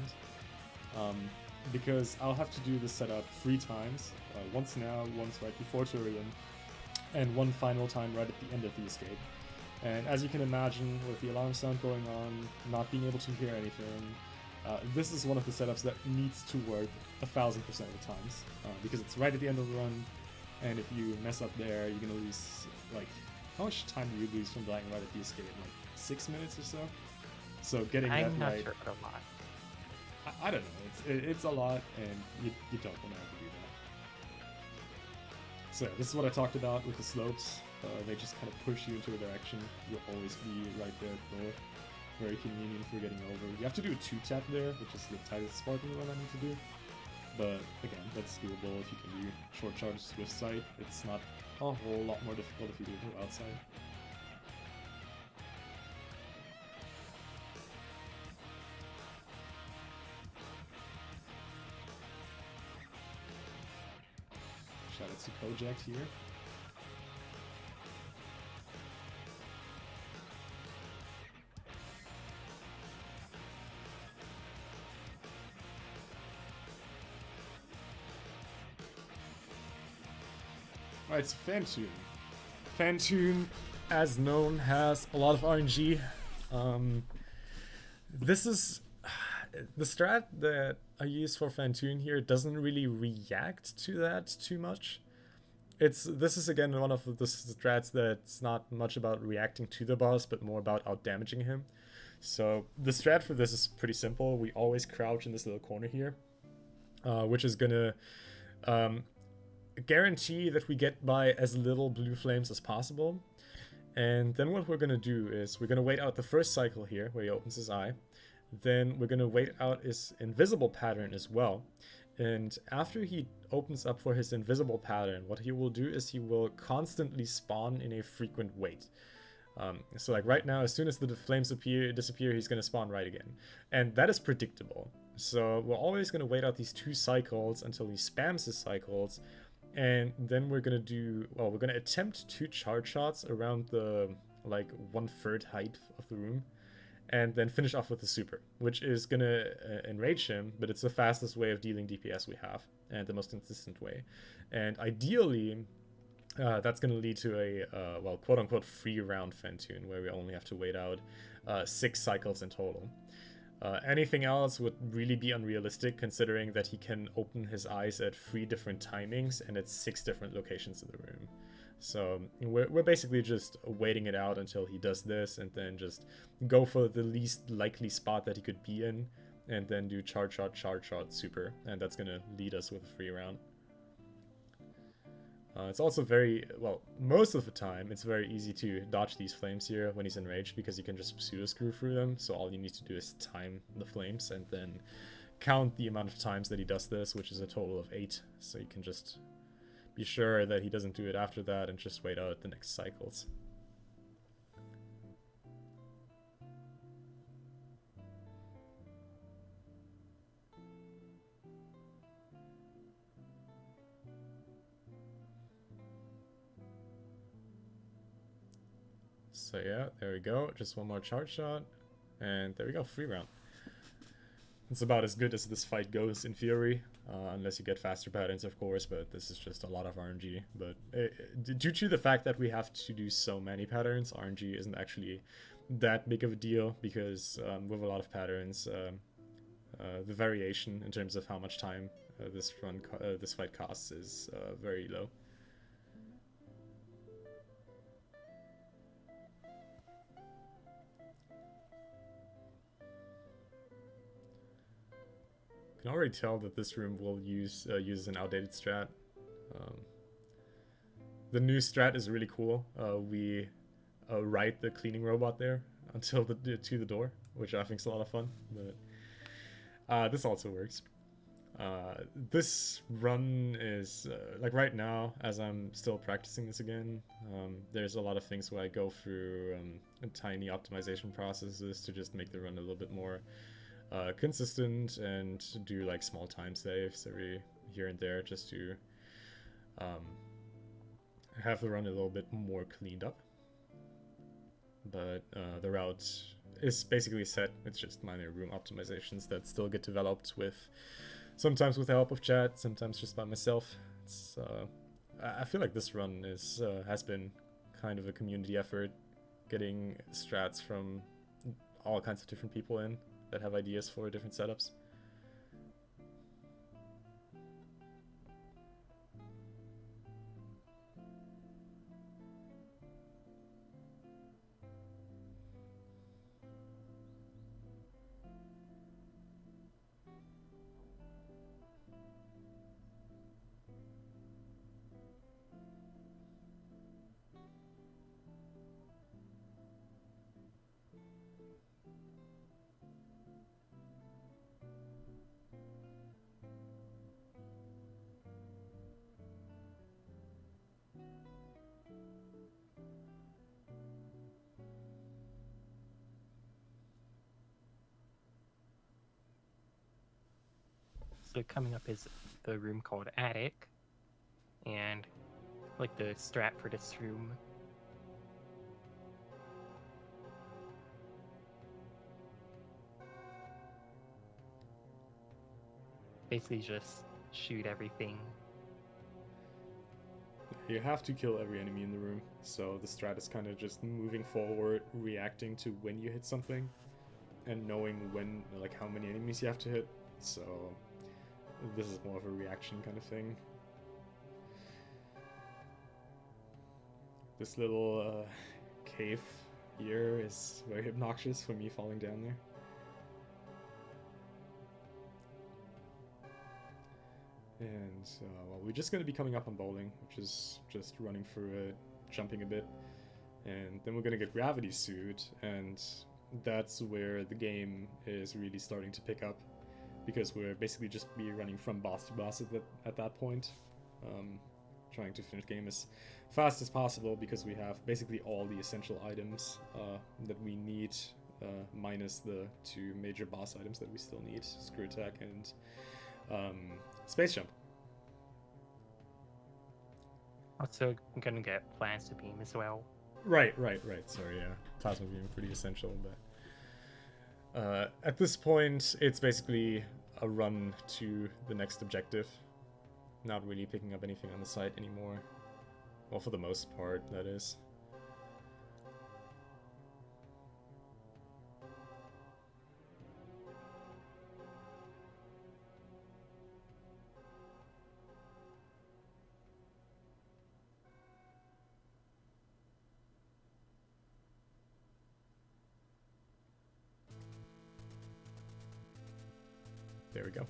Speaker 1: Because I'll have to do this setup 3 times. Once now, once right before Turian, and one final time right at the end of the escape. And as you can imagine, with the alarm sound going on, not being able to hear anything, this is one of the setups that needs to work 1000% of the times, because it's right at the end of the run, and if you mess up there, you're gonna lose, like, how much time do you lose from dying right at the escape? Like 6 minutes or so? So getting that right...
Speaker 2: I'm not sure, but a lot.
Speaker 1: I don't know, it's a lot, and you don't want to have to do that. So this is what I talked about with the slopes. They just kind of push you into a direction. You'll always be right there at the door. Very convenient for getting over. You have to do a 2-tap there, which is the tightest spot in the run I need to do. But again, that's doable if you can do short charge Swift Sight. It's not a whole lot more difficult if you do it outside. Shout out to Kojak here. Alright, so Phantoon. Phantoon, as known, has a lot of RNG. This is... The strat that I use for Phantoon here doesn't really react to that too much. This is again one of the strats that's not much about reacting to the boss, but more about out-damaging him. So the strat for this is pretty simple. We always crouch in this little corner here, which is gonna guarantee that we get by as little blue flames as possible. And then what we're gonna do is we're gonna wait out the first cycle here, where he opens his eye. Then we're gonna wait out his invisible pattern as well. And after he opens up for his invisible pattern, what he will do is he will constantly spawn in a frequent wait. So like right now, as soon as the flames disappear, he's gonna spawn right again. And that is predictable. So we're always gonna wait out these 2 cycles until he spams his cycles. And then we're gonna we're gonna attempt 2 charge shots around the like 1/3 height of the room. And then finish off with the super, which is gonna enrage him, but it's the fastest way of dealing DPS we have, and the most consistent way. And ideally, that's gonna lead to a, quote-unquote free round Phantoon, where we only have to wait out 6 cycles in total. Anything else would really be unrealistic, considering that he can open his eyes at 3 different timings and at 6 different locations in the room. So we're basically just waiting it out until he does this, and then just go for the least likely spot that he could be in, and then do charge shot, super, and that's gonna lead us with a free round. It's also most of the time, it's very easy to dodge these flames here when he's enraged, because you can just pseudo screw through them, so all you need to do is time the flames, and then count the amount of times that he does this, which is a total of 8, so you can just be sure that he doesn't do it after that and just wait out the next cycles. So yeah, there we go. Just one more charge shot. And there we go, free round. It's about as good as this fight goes in theory, unless you get faster patterns, of course, but this is just a lot of RNG. But due to the fact that we have to do so many patterns, RNG isn't actually that big of a deal, because with a lot of patterns, the variation in terms of how much time this fight costs is very low. I can already tell that this room will use an outdated strat. The new strat is really cool. We ride the cleaning robot there until to the door, which I think is a lot of fun. But this also works. This run is like right now, as I'm still practicing this again. There's a lot of things where I go through tiny optimization processes to just make the run a little bit more consistent and do like small time saves every here and there just to have the run a little bit more cleaned up. But the route is basically set. It's just minor room optimizations that still get developed with, sometimes with the help of chat, sometimes just by myself. It's I feel like this run is has been kind of a community effort, getting strats from all kinds of different people in that have ideas for different setups.
Speaker 2: So coming up is the room called Attic, and like the strat for this room. Basically just shoot everything.
Speaker 1: You have to kill every enemy in the room, so the strat is kind of just moving forward, reacting to when you hit something, and knowing when, like, how many enemies you have to hit. So this is more of a reaction kind of thing. This little cave here is very obnoxious for me falling down there. And well, we're just going to be coming up on bowling, which is just running through it, jumping a bit, and then we're going to get gravity suit, and that's where the game is really starting to pick up, because we're basically just be running from boss to boss at that point, trying to finish the game as fast as possible, because we have basically all the essential items that we need, minus the 2 major boss items that we still need, Screw Attack and Space Jump.
Speaker 2: Also gonna get Plasma Beam as well.
Speaker 1: Right. Sorry, yeah. Plasma Beam pretty essential, but at this point, it's basically a run to the next objective. Not really picking up anything on the side anymore. Well, for the most part, that is. There we go.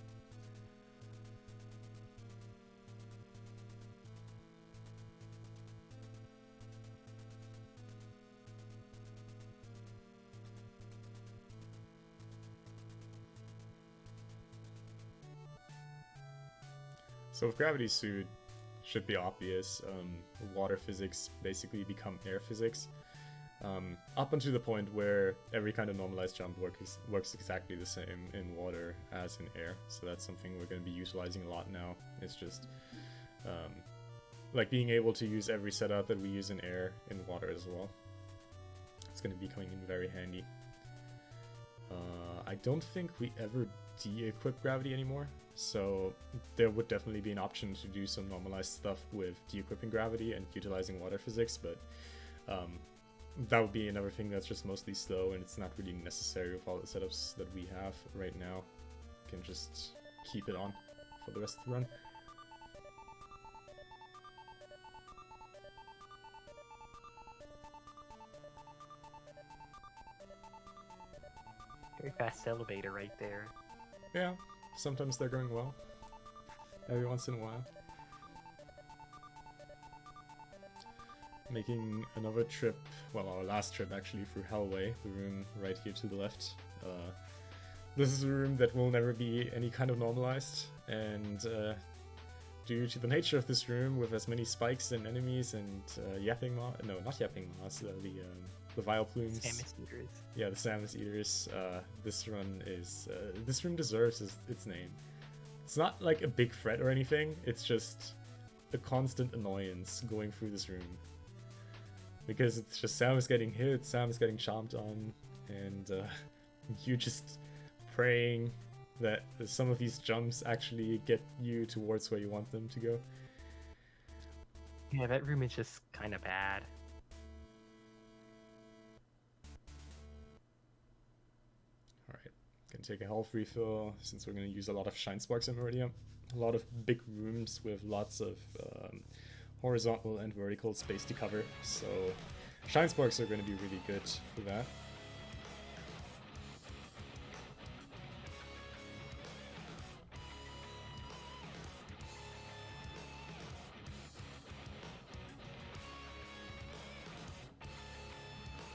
Speaker 1: So with gravity suit, should be obvious. Water physics basically become air physics. Up until the point where every kind of normalized jump works exactly the same in water as in air. So that's something we're going to be utilizing a lot now. It's just like being able to use every setup that we use in air in water as well. It's going to be coming in very handy. I don't think we ever de-equip gravity anymore, so there would definitely be an option to do some normalized stuff with de-equipping gravity and utilizing water physics, but that would be another thing that's just mostly slow, and it's not really necessary with all the setups that we have right now. You can just keep it on for the rest of the run.
Speaker 2: Very fast elevator right there.
Speaker 1: Yeah, sometimes they're going well. Every once in a while. Making another trip, well, our last trip actually, through Hellway, the room right here to the left. This is a room that will never be any kind of normalized, and due to the nature of this room with as many spikes and enemies and yapping moths. No, not yapping moths. The vile plumes.
Speaker 2: Samus eaters.
Speaker 1: Yeah, the Samus eaters. This run is this room deserves its name. It's not like a big threat or anything. It's just a constant annoyance going through this room because it's just Samus getting hit, Samus getting chomped on, and you just praying that some of these jumps actually get you towards where you want them to go.
Speaker 2: Yeah, that room is just kind of bad.
Speaker 1: Alright, gonna take a health refill since we're gonna use a lot of Shine Sparks in Meridian. A lot of big rooms with lots of horizontal and vertical space to cover, so Shine Sparks are gonna be really good for that.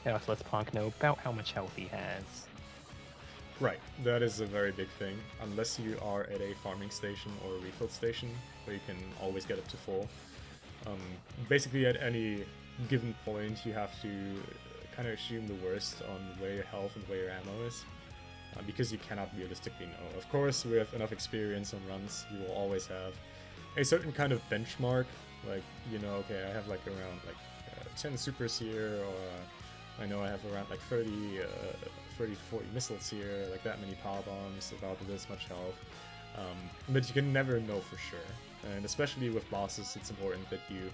Speaker 2: Yeah, so let's Ponk know about how much health he has.
Speaker 1: Right, that is a very big thing. Unless you are at a farming station or a refill station, where you can always get up to full. Basically, at any given point, you have to kind of assume the worst on where your health and where your ammo is, because you cannot realistically know. Of course, with enough experience on runs, you will always have a certain kind of benchmark, like, you know, okay, I have like around like 10 supers here, or I know I have around like 30 to 40 missiles here, like that many power bombs, about this much health. But you can never know for sure. And especially with bosses, it's important that you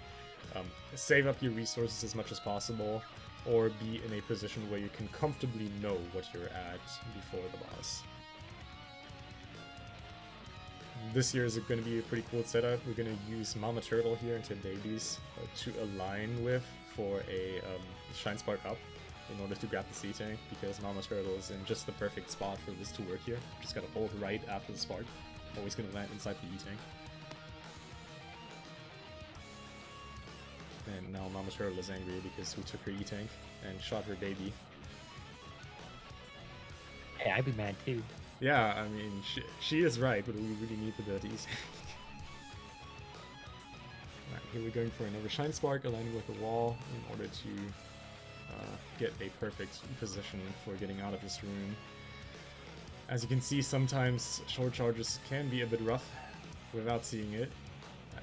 Speaker 1: save up your resources as much as possible, or be in a position where you can comfortably know what you're at before the boss. This year is going to be a pretty cool setup. We're going to use Mama Turtle here into babies to align with for a Shine Spark up in order to grab the sea tank, because Mama Turtle is in just the perfect spot for this to work here. Just gotta hold right after the spark. Always gonna land inside the E-tank. And now Mama Turtle is angry because we took her E-tank and shot her baby.
Speaker 2: Hey, I'd be mad too.
Speaker 1: Yeah, I mean, she is right, but we really need the dirty E-tank. Alright, here we're going for another Shine Spark, aligning with the wall in order to get a perfect position for getting out of this room. As you can see, sometimes short charges can be a bit rough without seeing it.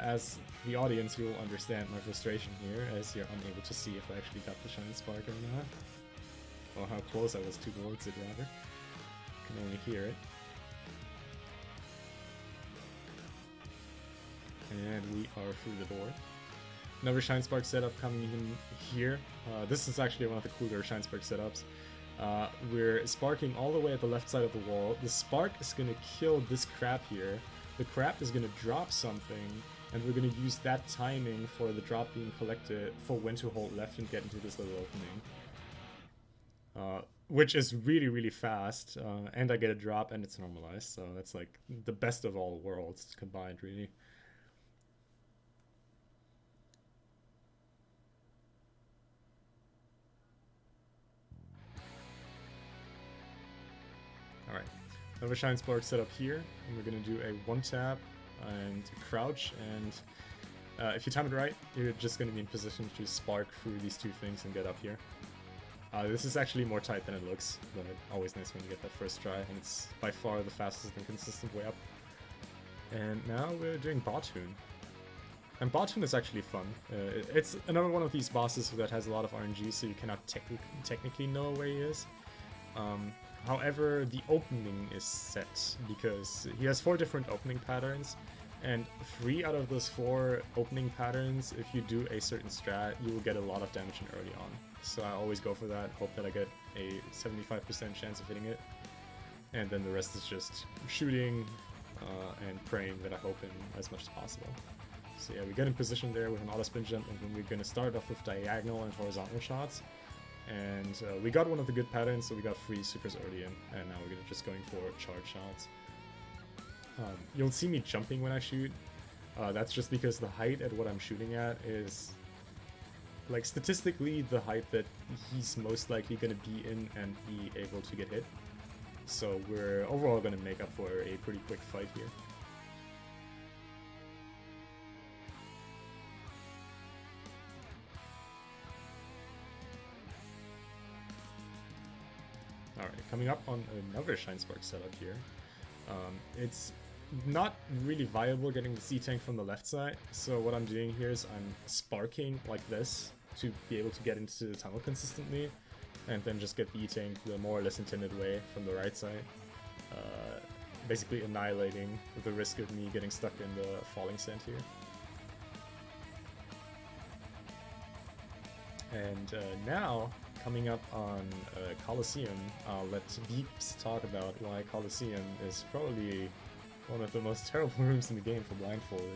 Speaker 1: As the audience, you will understand my frustration here, as you're unable to see if I actually got the Shine Spark or not. Or how close I was towards it, rather. You can only hear it. And we are through the door. Another Shine Spark setup coming in here. This is actually one of the cooler Shine Spark setups. We're sparking all the way at the left side of the wall. The spark is going to kill this crab here. The crab is going to drop something, and we're going to use that timing for the drop being collected for when to hold left and get into this little opening. Which is really, really fast, and I get a drop and it's normalized, so that's like the best of all worlds combined, really. Alright, another Shine Spark set up here, and we're going to do a one tap and a crouch, and if you time it right, you're just going to be in position to spark through these two things and get up here. This is actually more tight than it looks, but always nice when you get that first try, and it's by far the fastest and consistent way up. And now we're doing Bottoon. And Bottoon is actually fun. It's another one of these bosses that has a lot of RNG, so you cannot technically know where he is. However, the opening is set, because he has 4 different opening patterns, and 3 out of those 4 opening patterns, if you do a certain strat, you will get a lot of damage in early on. So I always go for that, hope that I get a 75% chance of hitting it, and then the rest is just shooting and praying that I hope in as much as possible. So yeah, we get in position there with an auto spin jump, and then we're going to start off with diagonal and horizontal shots. And we got one of the good patterns, so we got 3 supers early in, and now we're just going for charge shots. You'll see me jumping when I shoot. That's just because the height at what I'm shooting at is, like, statistically the height that he's most likely going to be in and be able to get hit. So we're overall going to make up for a pretty quick fight here. Alright, coming up on another Shine Spark setup here. It's not really viable getting the C-Tank from the left side, so what I'm doing here is I'm sparking like this to be able to get into the tunnel consistently, and then just get the E-Tank the more or less intended way from the right side. Basically annihilating the risk of me getting stuck in the falling sand here. And now, coming up on Colosseum, I'll let Beeps talk about why Colosseum is probably one of the most terrible rooms in the game for Blindfolded.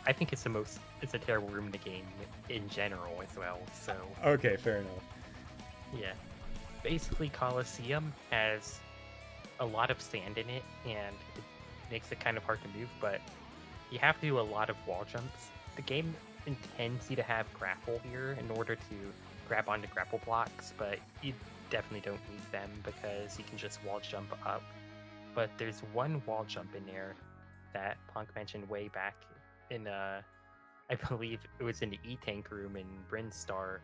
Speaker 2: I think it's a terrible room in the game in general as well, so...
Speaker 1: Okay, fair enough.
Speaker 2: Yeah. Basically, Colosseum has a lot of sand in it, and it makes it kind of hard to move, but you have to do a lot of wall jumps. The game intends you to have grapple here in order to grab onto grapple blocks, but you definitely don't need them because you can just wall jump up. But there's one wall jump in there that Punk mentioned way back in, I believe it was in the E-Tank room in Brinstar,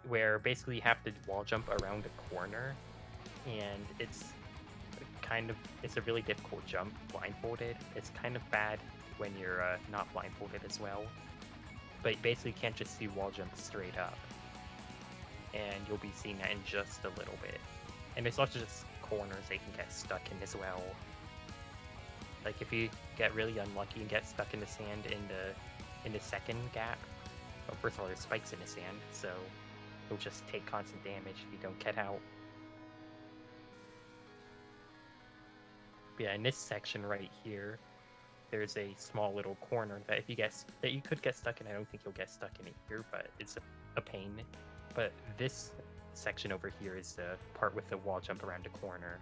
Speaker 2: where basically you have to wall jump around a corner, and it's a really difficult jump blindfolded. It's kind of bad when you're not blindfolded as well, but you basically can't just do wall jumps straight up, and you'll be seeing that in just a little bit. And there's also just corners they can get stuck in as well. Like if you get really unlucky and get stuck in the sand in the second gap, well, first of all, there's spikes in the sand, so you'll just take constant damage if you don't get out. But yeah, in this section right here, there's a small little corner that you could get stuck in. I don't think you'll get stuck in it here, but it's a pain. But this section over here is the part with the wall jump around a corner.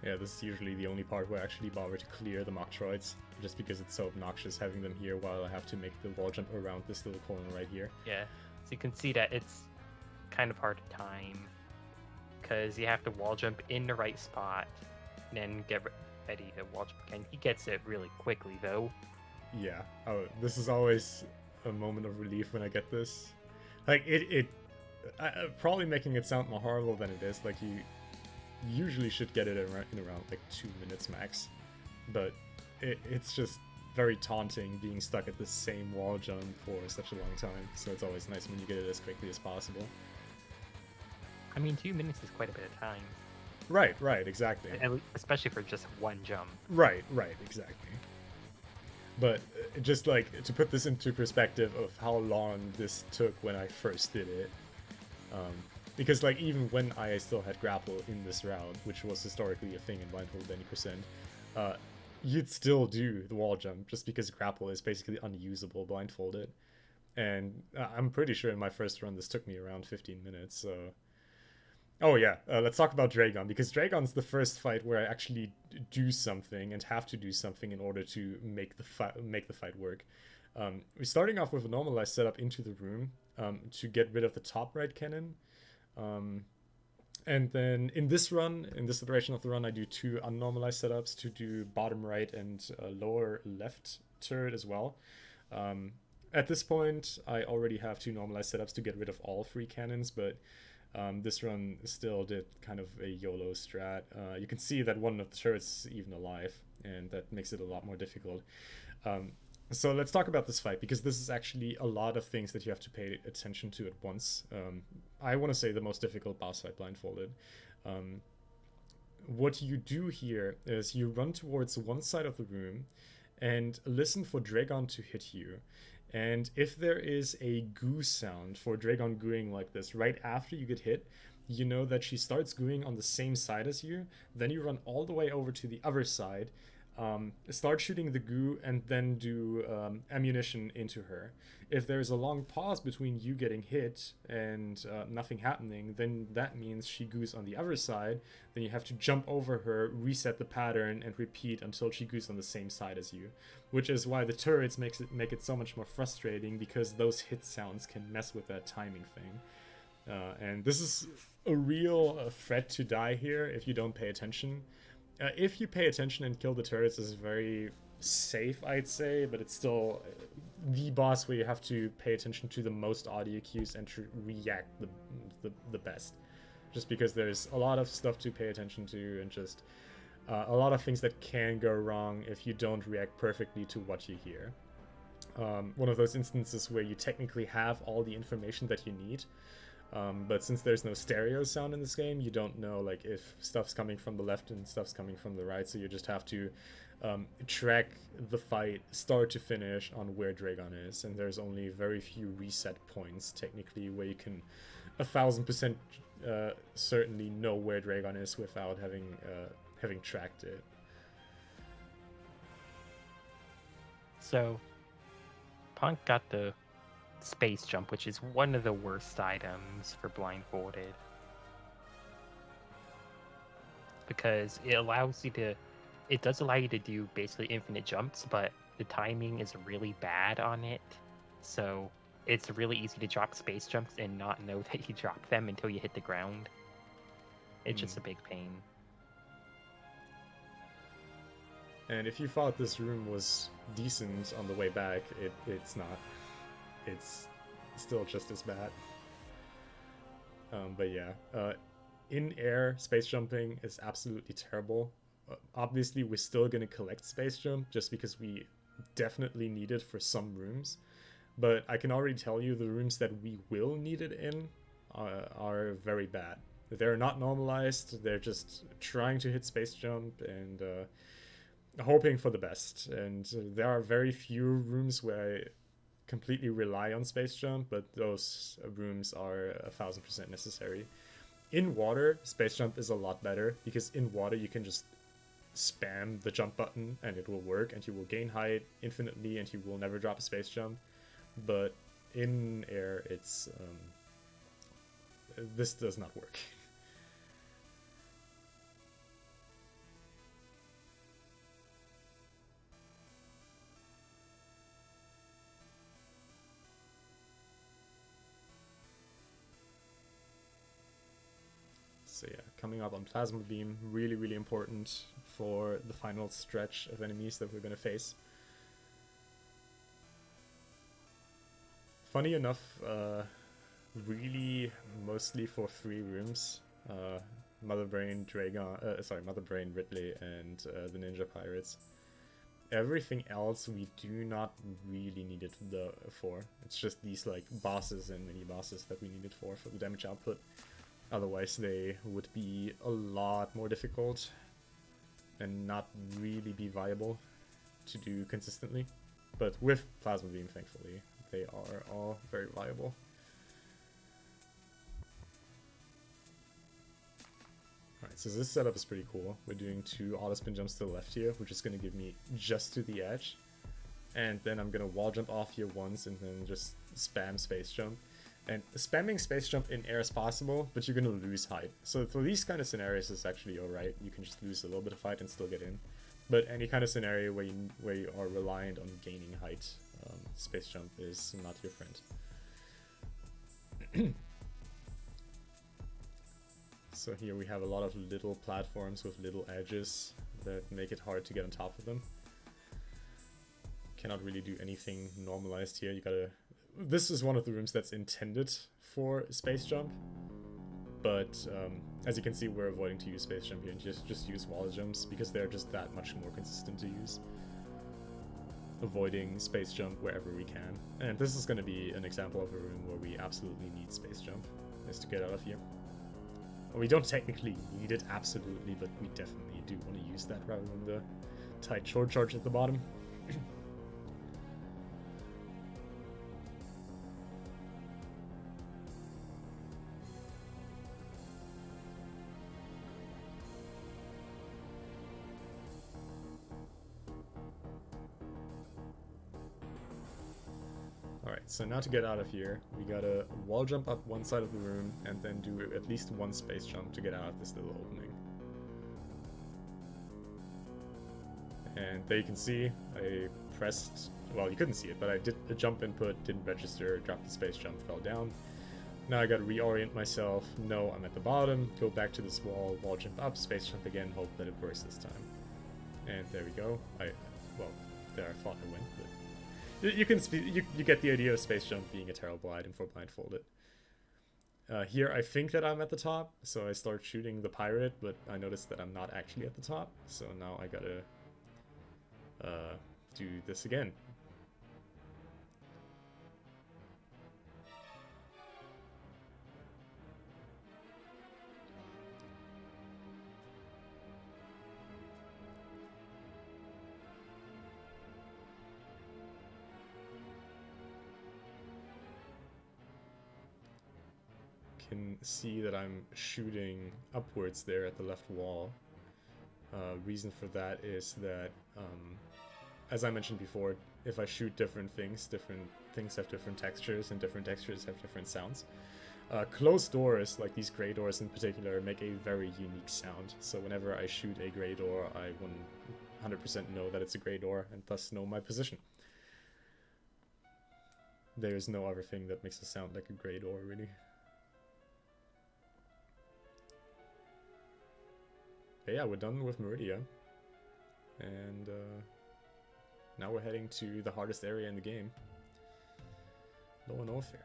Speaker 1: Yeah, this is usually the only part where I actually bother to clear the Metroids, just because it's so obnoxious having them here while I have to make the wall jump around this little corner right here.
Speaker 2: Yeah, so you can see that it's kind of hard to time, because you have to wall jump in the right spot, and then get ready to wall jump again. He gets it really quickly, though.
Speaker 1: Yeah, this is always a moment of relief when I get this. Like, probably making it sound more horrible than it is. Like, you usually should get it in around like 2 minutes max, but it's just very taunting being stuck at the same wall jump for such a long time, so it's always nice when you get it as quickly as possible.
Speaker 2: I mean, 2 minutes is quite a bit of time.
Speaker 1: Right, exactly.
Speaker 2: Especially for just one jump.
Speaker 1: Right, exactly. But just like to put this into perspective of how long this took when I first did it, because like even when I still had grapple in this round, which was historically a thing in Blindfolded 90%, you'd still do the wall jump just because grapple is basically unusable blindfolded. And I'm pretty sure in my first run this took me around 15 minutes, so... Oh yeah, let's talk about Dragon, because Dragon's the first fight where I actually do something and have to do something in order to make the fight work. We're starting off with a normalized setup into the room to get rid of the top right cannon. And then in this iteration of the run, I do 2 unnormalized setups to do bottom right and lower left turret as well. At this point, I already have 2 normalized setups to get rid of all 3 cannons, but this run still did kind of a YOLO strat. You can see that one of the turrets is even alive, and that makes it a lot more difficult. So let's talk about this fight, because this is actually a lot of things that you have to pay attention to at once. I want to say the most difficult boss fight blindfolded. What you do here is you run towards one side of the room and listen for Dragon to hit you. And if there is a goo sound for Dragon gooing like this right after you get hit, you know that she starts gooing on the same side as you. Then you run all the way over to the other side, start shooting the goo, and then do ammunition into her. If there's a long pause between you getting hit and nothing happening, then that means she goos on the other side. Then you have to jump over her, reset the pattern, and repeat until she goos on the same side as you. Which is why the turrets make it so much more frustrating, because those hit sounds can mess with that timing thing. And this is a real threat to die here if you don't pay attention. If you pay attention and kill the turrets, this is very safe, I'd say, but it's still the boss where you have to pay attention to the most audio cues and to react the best. Just because there's a lot of stuff to pay attention to, and just a lot of things that can go wrong if you don't react perfectly to what you hear. One of those instances where you technically have all the information that you need, but since there's no stereo sound in this game, you don't know like if stuff's coming from the left and stuff's coming from the right, so you just have to track the fight start to finish on where Dragon is, and there's only very few reset points technically where you can 1000% certainly know where Dragon is without having tracked it.
Speaker 2: So Punk got the space jump, which is one of the worst items for Blindfolded, because it does allow you to do basically infinite jumps, but the timing is really bad on it, so it's really easy to drop space jumps and not know that you dropped them until you hit the ground. It's just a big pain.
Speaker 1: And if you thought this room was decent on the way back, it's not. It's still just as bad. But yeah, in-air space jumping is absolutely terrible. Obviously, we're still going to collect space jump just because we definitely need it for some rooms. But I can already tell you the rooms that we will need it in are very bad. They're not normalized, they're just trying to hit space jump and hoping for the best. And there are very few rooms where I completely rely on space jump, but those rooms are 1000% necessary. In water, space jump is a lot better, because in water you can just spam the jump button and it will work, and you will gain height infinitely and you will never drop a space jump. But in air, it's this does not work. So yeah, coming up on Plasma Beam, really, really important for the final stretch of enemies that we're going to face. Funny enough, really mostly for 3 rooms, Mother Brain, Mother Brain, Ridley, and the Ninja Pirates. Everything else we do not really need it for. It's just these like bosses and mini bosses that we need it for the damage output. Otherwise they would be a lot more difficult and not really be viable to do consistently. But with Plasma Beam, thankfully, they are all very viable. Alright, so this setup is pretty cool. We're doing 2 auto spin jumps to the left here, which is going to give me just to the edge. And then I'm going to wall jump off here once and then just spam space jump. And spamming space jump in air is possible, but you're going to lose height. So for these kind of scenarios, it's actually alright. You can just lose a little bit of height and still get in. But any kind of scenario where you are reliant on gaining height, space jump is not your friend. So here we have a lot of little platforms with little edges that make it hard to get on top of them. Cannot really do anything normalized here. This is one of the rooms that's intended for space jump, but as you can see, we're avoiding to use space jump here and just use wall jumps because they're just that much more consistent to use. Avoiding space jump wherever we can. And this is going to be an example of a room where we absolutely need space jump, is to get out of here. Well, we don't technically need it absolutely, but we definitely do want to use that rather than the tight short charge at the bottom. Alright, so now to get out of here, we gotta wall jump up one side of the room and then do at least one space jump to get out of this little opening. And there you can see, I pressed, well, you couldn't see it, but I did a jump input, didn't register, dropped the space jump, fell down. Now I gotta reorient myself, know I'm at the bottom, go back to this wall jump up, space jump again, hope that it works this time. And there we go. there I thought I went, but you can you get the idea of Space Jump being a terrible item for Blindfolded. Here I think that I'm at the top, so I start shooting the pirate, but I noticed that I'm not actually at the top, so now I gotta do this again. Can see that I'm shooting upwards there at the left wall. Reason for that is that, as I mentioned before, if I shoot different things have different textures, and different textures have different sounds. Closed doors, like these gray doors in particular, make a very unique sound. So whenever I shoot a gray door, I 100% know that it's a gray door, and thus know my position. There's no other thing that makes a sound like a gray door, really. But yeah, we're done with Meridia. And now we're heading to the hardest area in the game. Lower Norfair.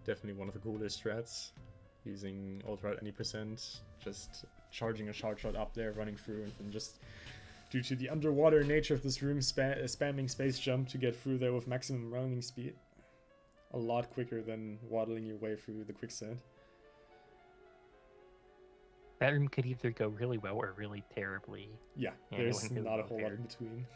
Speaker 1: Definitely one of the cooler strats, using ultra at any percent, just charging a shard shot up there, running through, and then just due to the underwater nature of this room, spamming Space Jump to get through there with maximum rounding speed. A lot quicker than waddling your way through the quicksand.
Speaker 2: That room could either go really well or really terribly.
Speaker 1: Yeah, there's not a whole lot in between.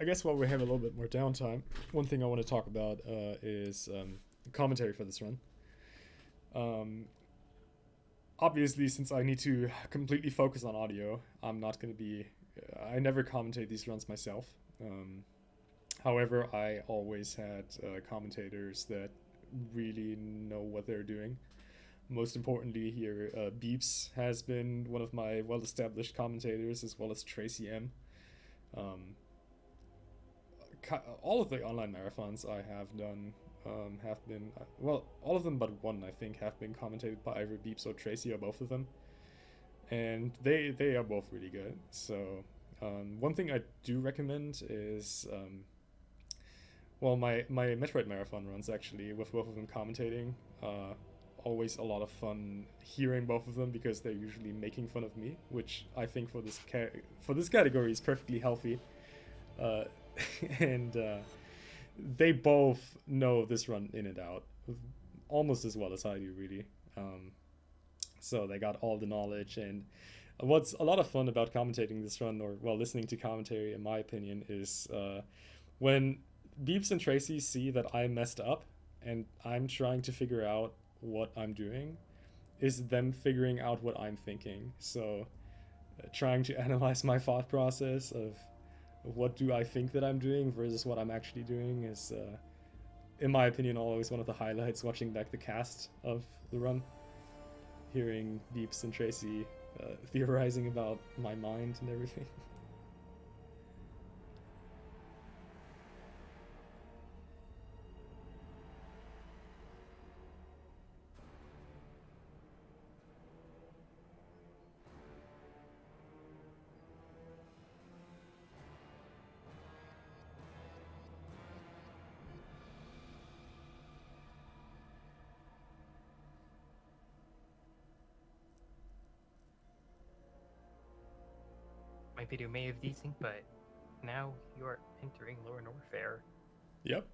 Speaker 1: I guess while we have a little bit more downtime, one thing I want to talk about is commentary for this run. Obviously, since I need to completely focus on audio, I'm not going to be... I never commentate these runs myself. However, I always had commentators that really know what they're doing. Most importantly here, Beeps has been one of my well-established commentators, as well as Tracy M. All of the online marathons I have done have been, well, all of them but one, I think, have been commentated by either Beeps or Tracy, or both of them. And they are both really good. So one thing I do recommend is, well, my Metroid marathon runs, actually, with both of them commentating. Always a lot of fun hearing both of them, because they're usually making fun of me, which I think for this category is perfectly healthy. And they both know this run in and out, almost as well as I do, really. So they got all the knowledge. And what's a lot of fun about commentating this run, or, well, listening to commentary, in my opinion, is when Beeps and Tracy see that I messed up and I'm trying to figure out what I'm doing, is them figuring out what I'm thinking. So trying to analyze my thought process of what do I think that I'm doing versus what I'm actually doing is, in my opinion, always one of the highlights watching back the cast of the run. Hearing Beeps and Tracy theorizing about my mind and everything.
Speaker 2: my video may have desync, but now you're entering Lower Norfair.
Speaker 1: Yep.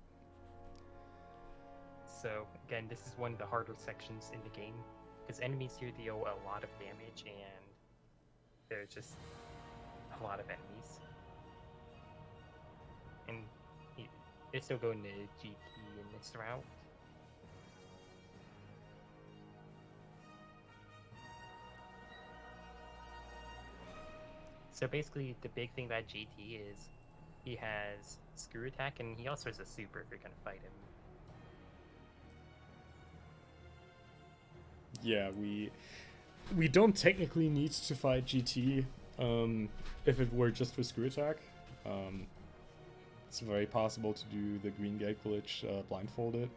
Speaker 2: So again, this is one of the harder sections in the game because enemies here deal a lot of damage and there's just a lot of enemies. And you're still going to GT in this route. So basically, the big thing about GT is he has Screw Attack, and he also has a Super if you're going to fight him.
Speaker 1: Yeah, we don't technically need to fight GT if it were just for Screw Attack. It's very possible to do the Green Gate glitch blindfolded.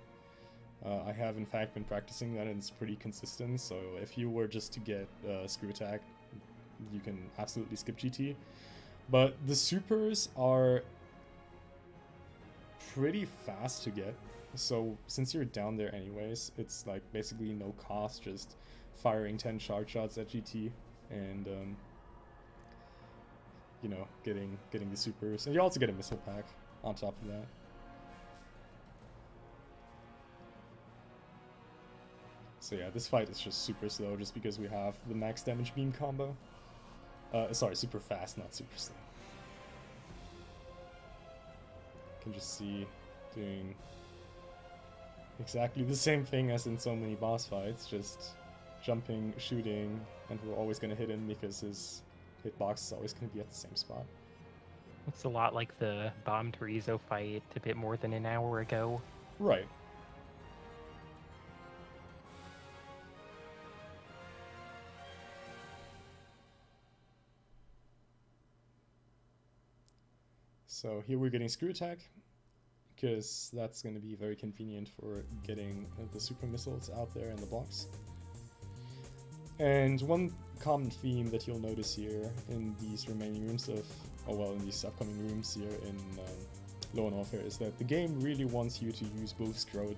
Speaker 1: I have in fact been practicing that and it's pretty consistent, so if you were just to get Screw Attack, you can absolutely skip GT. But the supers are pretty fast to get, so since you're down there anyways, it's like basically no cost, just firing 10 charge shots at GT and you know, getting the supers, and you also get a missile pack on top of that. So yeah, this fight is just super slow just because we have the max damage beam combo. Sorry, super fast, not super slow. You can just see doing exactly the same thing as in so many boss fights, just jumping, shooting, and we're always going to hit him because his hitbox is always going to be at the same spot.
Speaker 2: It's a lot like the Bomb Torizo fight a bit more than an hour ago.
Speaker 1: Right. So here we're getting Screw Attack, because that's going to be very convenient for getting the super missiles out there in the blocks. And one common theme that you'll notice here in these remaining rooms of, in these upcoming rooms here in Lower Norfair is that the game really wants you to use both Screw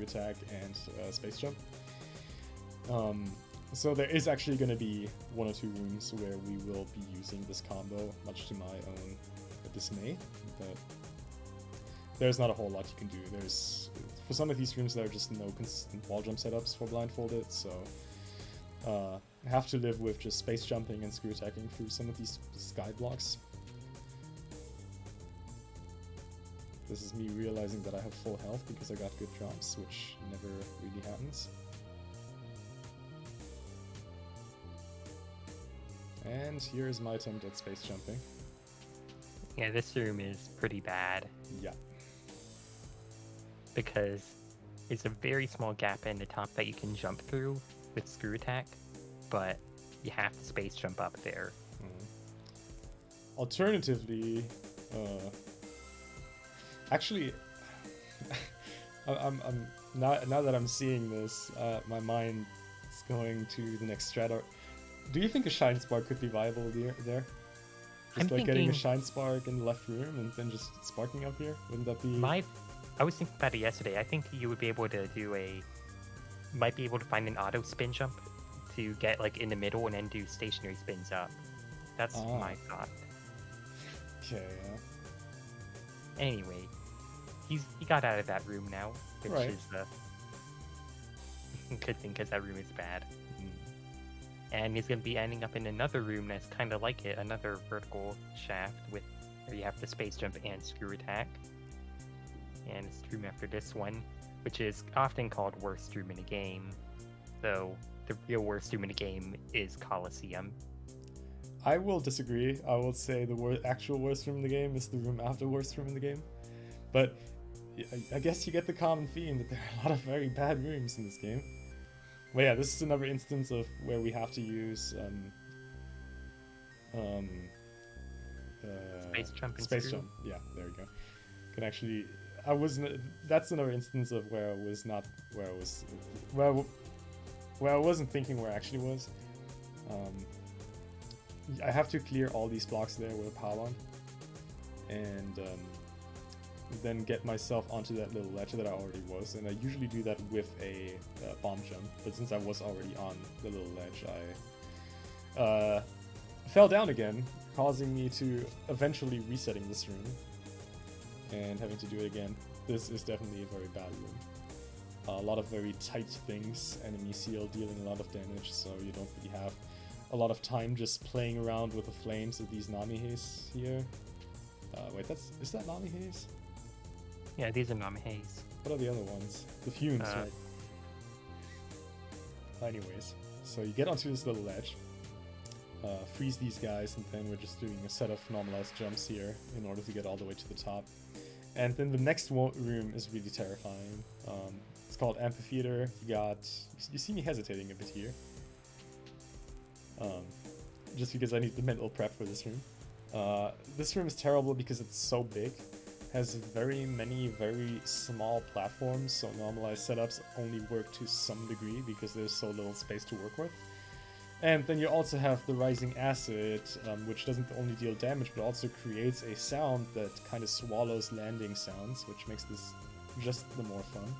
Speaker 1: Attack and Space Jump. So there is actually going to be one or two rooms where we will be using this combo, much to my own dismay, but there's not a whole lot you can do. There's, for some of these rooms, there are just no consistent wall jump setups for Blindfolded, so I have to live with just space jumping and screw attacking through some of these sky blocks. This is me realizing that I have full health because I got good drops, which never really happens. And here's my attempt at space jumping.
Speaker 2: Yeah, this room is pretty bad.
Speaker 1: Yeah.
Speaker 2: Because it's a very small gap in the top that you can jump through with Screw Attack, but you have to space jump up there.
Speaker 1: Alternatively, actually, I'm now that I'm seeing this, my mind is going to the next strata. Do you think a Shine Spark could be viable there? Just like getting a Shine Spark in the left room and then just sparking up here? Wouldn't that be...
Speaker 2: I was thinking about it yesterday. I think you would be able to do might be able to find an auto spin jump to get like in the middle and then do stationary spins up. That's my thought.
Speaker 1: Okay, yeah.
Speaker 2: Anyway, he got out of that room now, which is a good thing because that room is bad. And he's going to be ending up in another room that's kind of like it, another vertical shaft where you have to space jump and screw attack. And it's the room after this one, which is often called worst room in the game, though the real worst room in the game is Coliseum.
Speaker 1: I will disagree. I will say the actual worst room in the game is the room after worst room in the game. But I guess you get the common theme that there are a lot of very bad rooms in this game. But yeah, this is another instance of where we have to use
Speaker 2: space jump and
Speaker 1: space jump. Yeah, there we go. Can actually, that's another instance of where I was not where I was where I wasn't thinking where I actually was. I have to clear all these blocks there with a pylon, and then get myself onto that little ledge that I already was, and I usually do that with a bomb jump, but since I was already on the little ledge, I fell down again, causing me to eventually resetting this room and having to do it again. This is definitely a very bad room. A lot of very tight things, enemy seal dealing a lot of damage, so you don't really have a lot of time just playing around with the flames of these Namihes here. Wait, is that Namihes?
Speaker 2: Yeah, these are Namihes.
Speaker 1: What are the other ones? The fumes, right? Anyways, so you get onto this little ledge, freeze these guys, and then we're just doing a set of normalized jumps here in order to get all the way to the top. And then the next room is really terrifying. It's called Amphitheater. You see me hesitating a bit here. Just because I need the mental prep for this room. This room is terrible because it's so big. Has very many very small platforms, so normalized setups only work to some degree because there's so little space to work with. And then you also have the rising acid, which doesn't only deal damage but also creates a sound that kind of swallows landing sounds, which makes this just the more fun.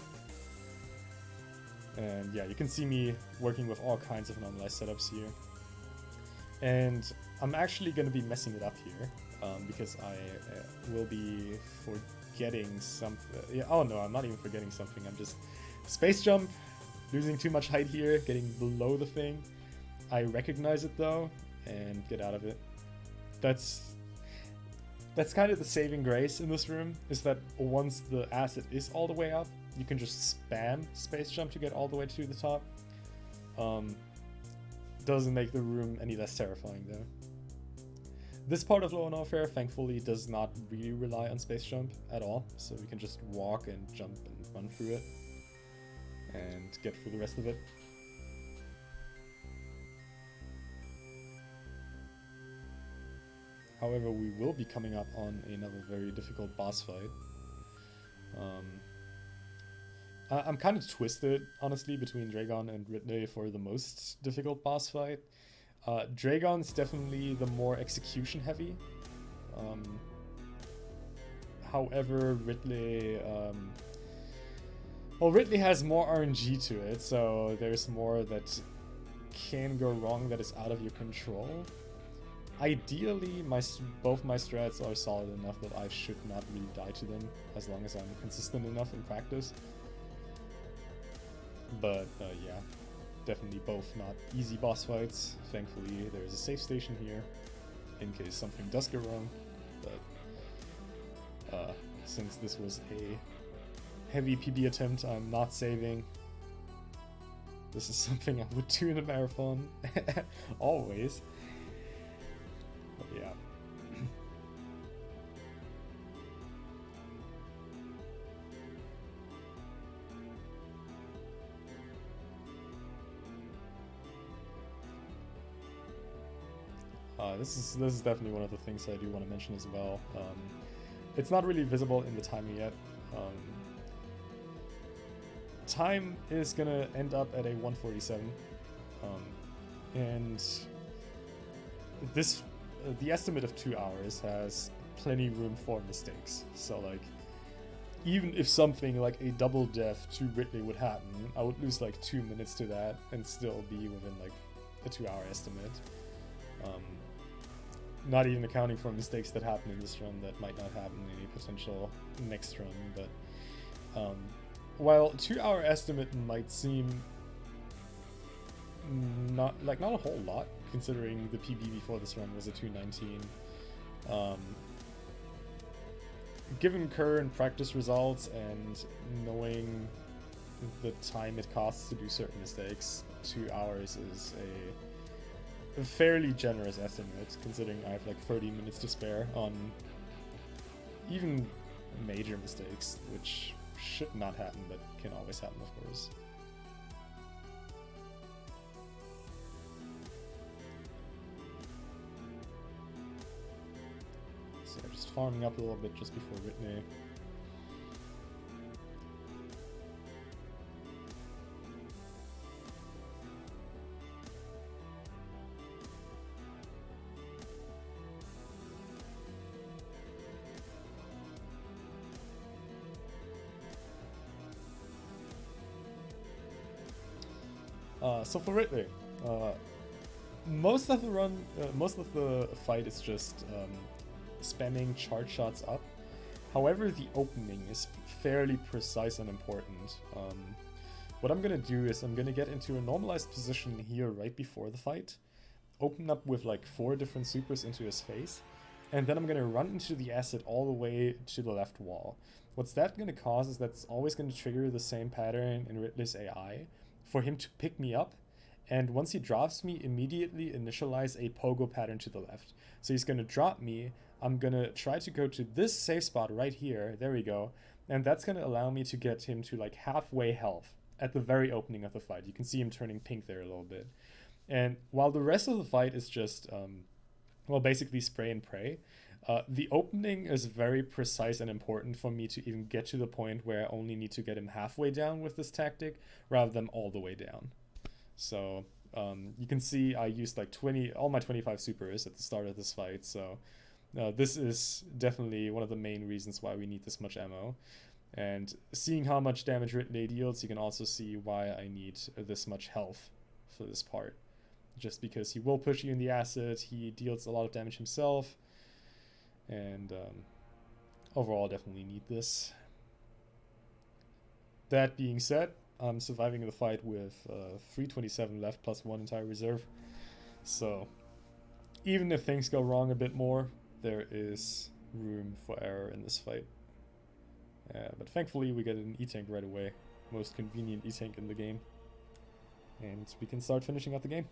Speaker 1: And yeah, you can see me working with all kinds of normalized setups here. And I'm actually going to be messing it up here, because I will be forgetting something. Yeah, oh no, I'm not even forgetting something. I'm just space jump, losing too much height here, getting below the thing. I recognize it though, and get out of it. That's kind of the saving grace in this room, is that once the acid is all the way up, you can just spam space jump to get all the way to the top. Doesn't make the room any less terrifying though. This part of Low on Warfare thankfully does not really rely on space jump at all, so we can just walk and jump and run through it and get through the rest of it. However, we will be coming up on another very difficult boss fight. I'm kind of twisted, honestly, between Dragon and Ridley for the most difficult boss fight. Dragon's definitely the more execution heavy. However, Ridley... well, Ridley has more RNG to it, so there's more that can go wrong that is out of your control. Ideally, both my strats are solid enough that I should not really die to them, as long as I'm consistent enough in practice. But yeah, definitely both not easy boss fights. Thankfully, there's a safe station here, in case something does go wrong. But since this was a heavy PB attempt, I'm not saving. This is something I would do in a marathon, always. But yeah. This is definitely one of the things I do want to mention as well. It's not really visible in the timing yet. Time is gonna end up at a 147, and the estimate of 2 hours has plenty room for mistakes. So like, even if something like a double death to Ridley would happen, I would lose like 2 minutes to that and still be within like a 2-hour estimate. Not even accounting for mistakes that happen in this run that might not happen in any potential next run. But while 2-hour estimate might seem not a whole lot, considering the PB before this run was a 219. Given current practice results and knowing the time it costs to do certain mistakes, 2 hours is a fairly generous estimate, considering I have like 30 minutes to spare on even major mistakes, which should not happen, but can always happen, of course. So just farming up a little bit just before Whitney. So for Ridley, most of the run, most of the fight is just spamming charge shots up. However, the opening is fairly precise and important. What I'm gonna do is I'm gonna get into a normalized position here right before the fight, open up with like 4 different supers into his face, and then I'm gonna run into the acid all the way to the left wall. What's that gonna cause is that's always gonna trigger the same pattern in Ridley's AI for him to pick me up, and once he drops me, immediately initialize a pogo pattern to the left. So he's gonna drop me, I'm gonna try to go to this safe spot right here, there we go, and that's gonna allow me to get him to like halfway health at the very opening of the fight. You can see him turning pink there a little bit. And while the rest of the fight is just, well, basically spray and pray, the opening is very precise and important for me to even get to the point where I only need to get him halfway down with this tactic rather than all the way down. So you can see I used like all my 25 supers at the start of this fight, so this is definitely one of the main reasons why we need this much ammo. And seeing how much damage Ridley deals, you can also see why I need this much health for this part. Just because he will push you in the acid, he deals a lot of damage himself, and overall definitely need this. That being said, I'm surviving the fight with 327 left plus 1 entire reserve. So even if things go wrong a bit more, there is room for error in this fight. But thankfully we get an E-Tank right away. Most convenient E-Tank in the game. And we can start finishing out the game.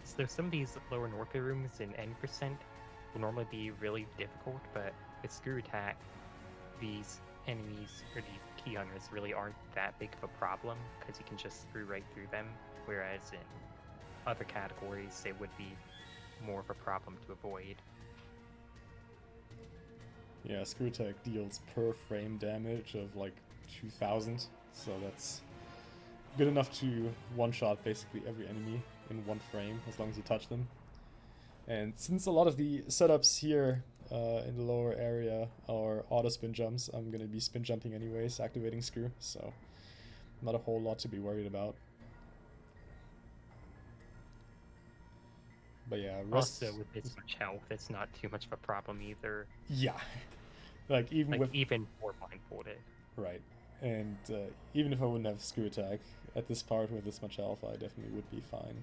Speaker 2: So some of these lower North rooms in N% will normally be really difficult, but with Screw Attack, these enemies or these key hunters really aren't that big of a problem because you can just screw right through them, whereas in other categories they would be more of a problem to avoid.
Speaker 1: Yeah, Screw Attack deals per frame damage of like 2000, so that's good enough to one-shot basically every enemy in one frame as long as you touch them. And since a lot of the setups here in the lower area are auto spin jumps, I'm going to be spin jumping anyways, activating Screw, so not a whole lot to be worried about. But yeah,
Speaker 2: also with this much health, it's not too much of a problem either.
Speaker 1: Yeah, like even
Speaker 2: for Blindfolded.
Speaker 1: Right, and even if I wouldn't have Screw Attack at this part with this much health, I definitely would be fine.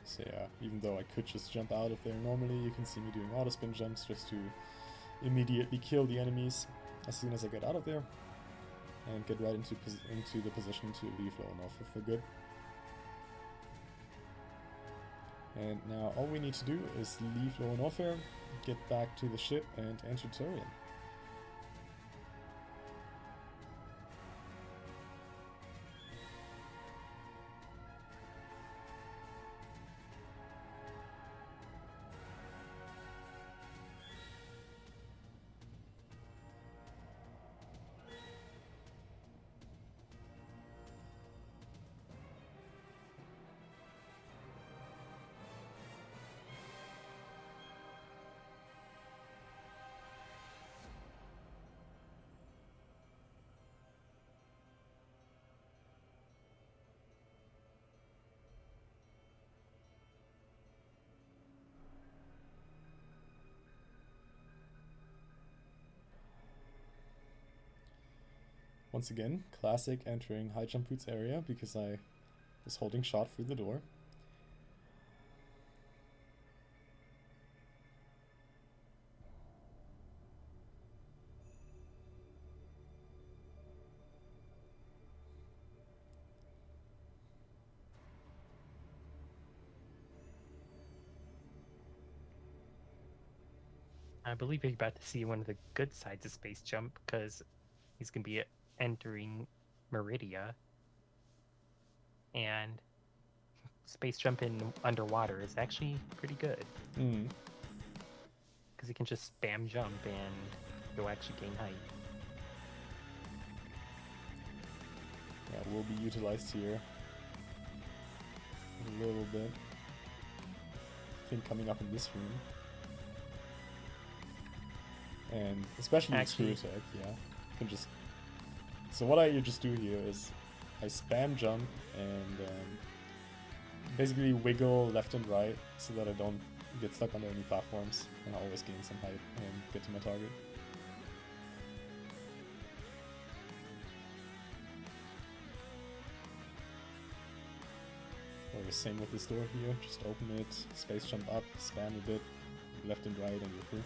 Speaker 1: So yeah, even though I could just jump out of there normally, you can see me doing auto spin jumps just to immediately kill the enemies as soon as I get out of there and get right into the position to leave low enough for good. And now all we need to do is leave Lower Norfair, get back to the ship, and enter Turian. Once again, classic entering high jump boots area because I was holding shot through the door.
Speaker 2: I believe you're about to see one of the good sides of Space Jump, because he's going to be entering Meridia. And Space Jump in underwater is actually pretty good. Because you can just spam jump and you'll actually gain height.
Speaker 1: Yeah, will be utilized here a little bit. I think coming up in this room. And especially in Screw Attack, yeah. You can just... So what I just do here is I spam jump and basically wiggle left and right so that I don't get stuck under any platforms, and I always gain some height and get to my target. Or the same with this door here, just open it, space jump up, spam a bit, left and right, and you're through.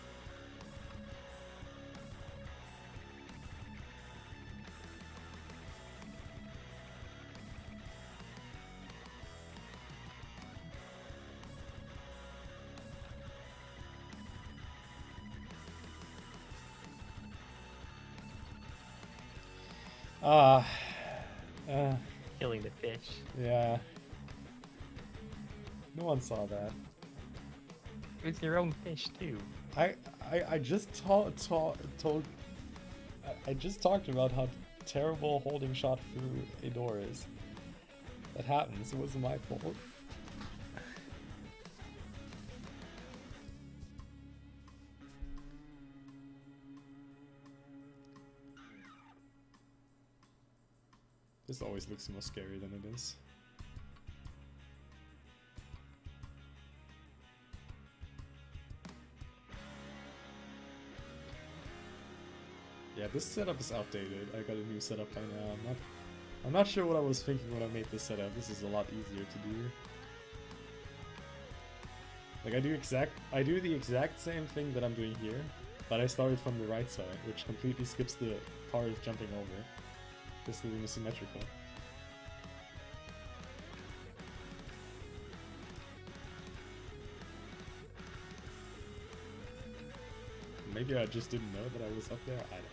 Speaker 2: Killing the fish.
Speaker 1: Yeah. No one saw that.
Speaker 2: It was your own fish too.
Speaker 1: I just I just talked about how terrible holding shot through a door is. That happens. It wasn't my fault. This always looks more scary than it is. Yeah, this setup is outdated. I got a new setup by now. I'm not sure what I was thinking when I made this setup. This is a lot easier to do. Like I do the exact same thing that I'm doing here, but I started from the right side, which completely skips the part of jumping over. This thing is symmetrical. Maybe I just didn't know that I was up there. I don't know.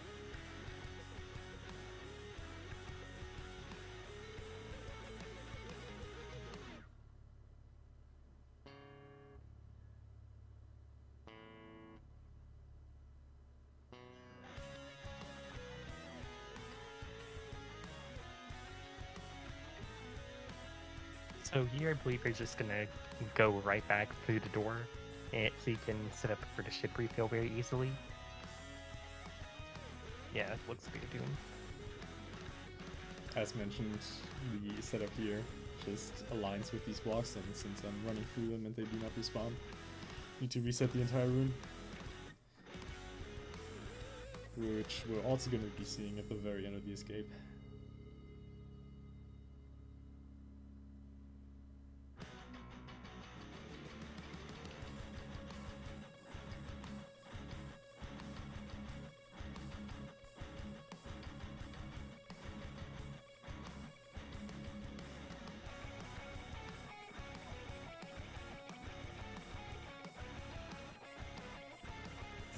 Speaker 2: So here, I believe you're just gonna go right back through the door, so you can set up for the ship refill very easily. Yeah, that looks like you're doing.
Speaker 1: As mentioned, the setup here just aligns with these blocks, and since I'm running through them and they do not respawn, need to reset the entire room. Which we're also going to be seeing at the very end of the escape.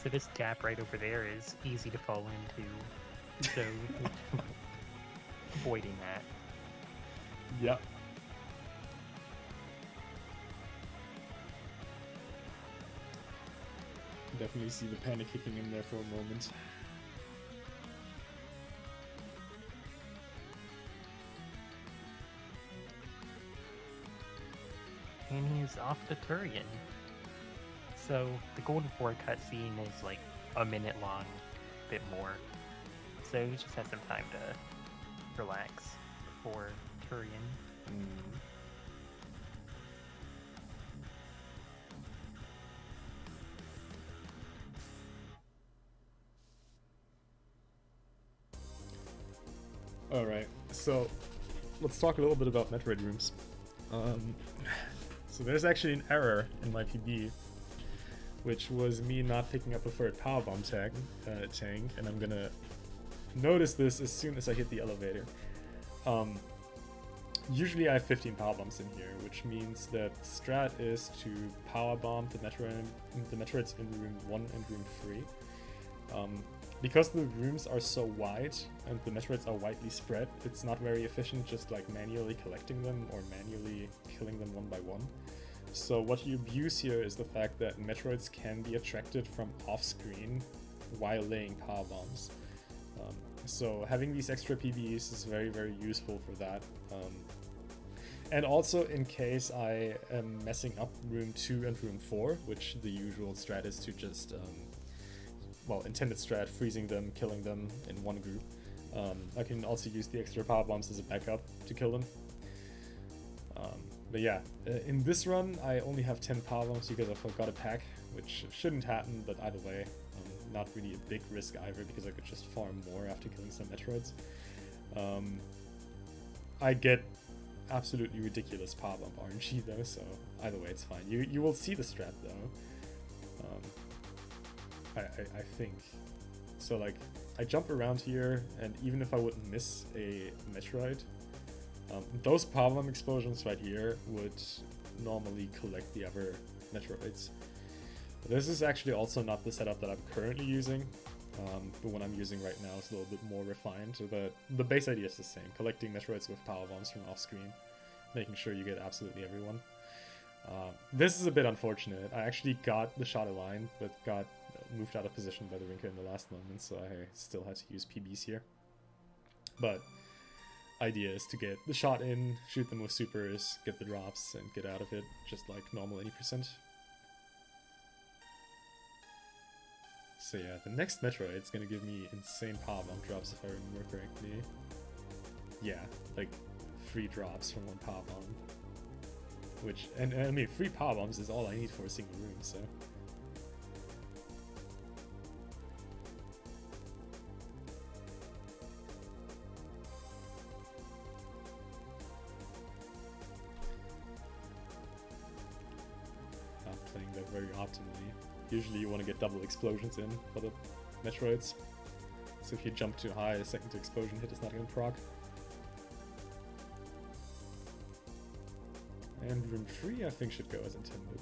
Speaker 2: So this gap right over there is easy to fall into. So avoiding that.
Speaker 1: Yep. Definitely see the panic kicking in there for a moment.
Speaker 2: And he's off the Turian. So the Golden 4 cutscene is like a minute long, a bit more. So he just has some time to relax before Turian.
Speaker 1: Alright, so let's talk a little bit about Metroid rooms. So there's actually an error in my PB, which was me not picking up a third power bomb tank, and I'm gonna notice this as soon as I hit the elevator. Usually I have 15 power bombs in here, which means that the strat is to power bomb the Metroids in room 1 and room 3. Because the rooms are so wide and the Metroids are widely spread, it's not very efficient just like manually collecting them or manually killing them one by one. So what you abuse here is the fact that Metroids can be attracted from off-screen while laying power bombs. So having these extra PBs is very, very useful for that. And also in case I am messing up room 2 and room 4, which the usual strat is to just intended strat, freezing them, killing them in one group. I can also use the extra power bombs as a backup to kill them. But yeah, in this run I only have 10 power bombs because I forgot a pack, which shouldn't happen, but either way, not really a big risk either because I could just farm more after killing some Metroids. I get absolutely ridiculous power bomb RNG though, so either way it's fine. You will see the strat though. I think. So like, I jump around here, and even if I wouldn't miss a Metroid, those power bomb explosions right here would normally collect the other Metroids. But this is actually also not the setup that I'm currently using. The one I'm using right now is a little bit more refined, but the base idea is the same. Collecting Metroids with power bombs from off screen, making sure you get absolutely everyone. This is a bit unfortunate. I actually got the shot aligned, but got moved out of position by the Rinker in the last moment, so I still had to use PBs here. But idea is to get the shot in, shoot them with supers, get the drops, and get out of it, just like normal 80%. So yeah, the next Metroid is gonna give me insane power bomb drops if I remember correctly. Yeah, like 3 drops from 1 power bomb. Which, and I mean, 3 power bombs is all I need for a single room, so. Not playing that very optimally. Usually you want to get double explosions in for the Metroids. So if you jump too high, a second explosion hit is not going to proc. And room 3 I think should go as intended.